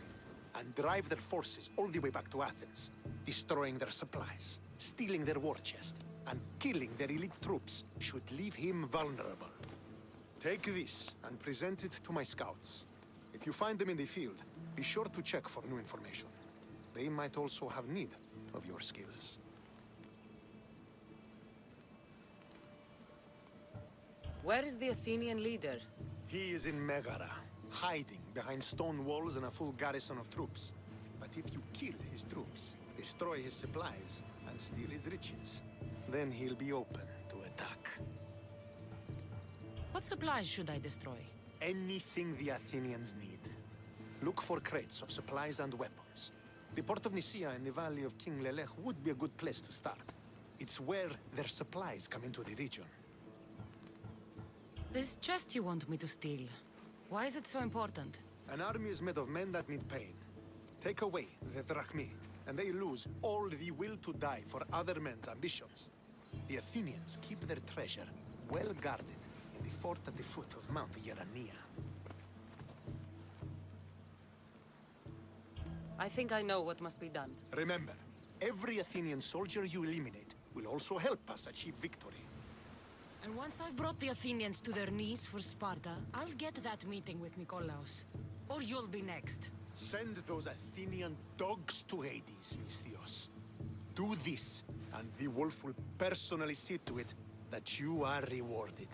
and drive their forces all the way back to Athens, destroying their supplies, stealing their war chest, and killing their elite troops should leave him vulnerable. Take this and present it to my scouts. If you find them in the field, be sure to check for new information. They might also have need of your skills. Where is the Athenian leader? He is in Megara, hiding behind stone walls and a full garrison of troops. But if you kill his troops, destroy his supplies, and steal his riches, then he'll be open to attack. What supplies should I destroy? Anything the Athenians need. Look for crates of supplies and weapons. The port of Nicaea in the valley of King Lelech would be a good place to start. It's where their supplies come into the region. This chest you want me to steal. Why is it so important? An army is made of men that need pain. Take away the drachmi, and they lose all the will to die for other men's ambitions. The Athenians keep their treasure well guarded in the fort at the foot of Mount Yerania. I think I know what must be done. Remember, every Athenian soldier you eliminate will also help us achieve victory. And once I've brought the Athenians to their knees for Sparta, I'll get that meeting with Nikolaos. Or you'll be next. Send those Athenian dogs to Hades, Misthios. Do this, and the wolf will personally see to it that you are rewarded.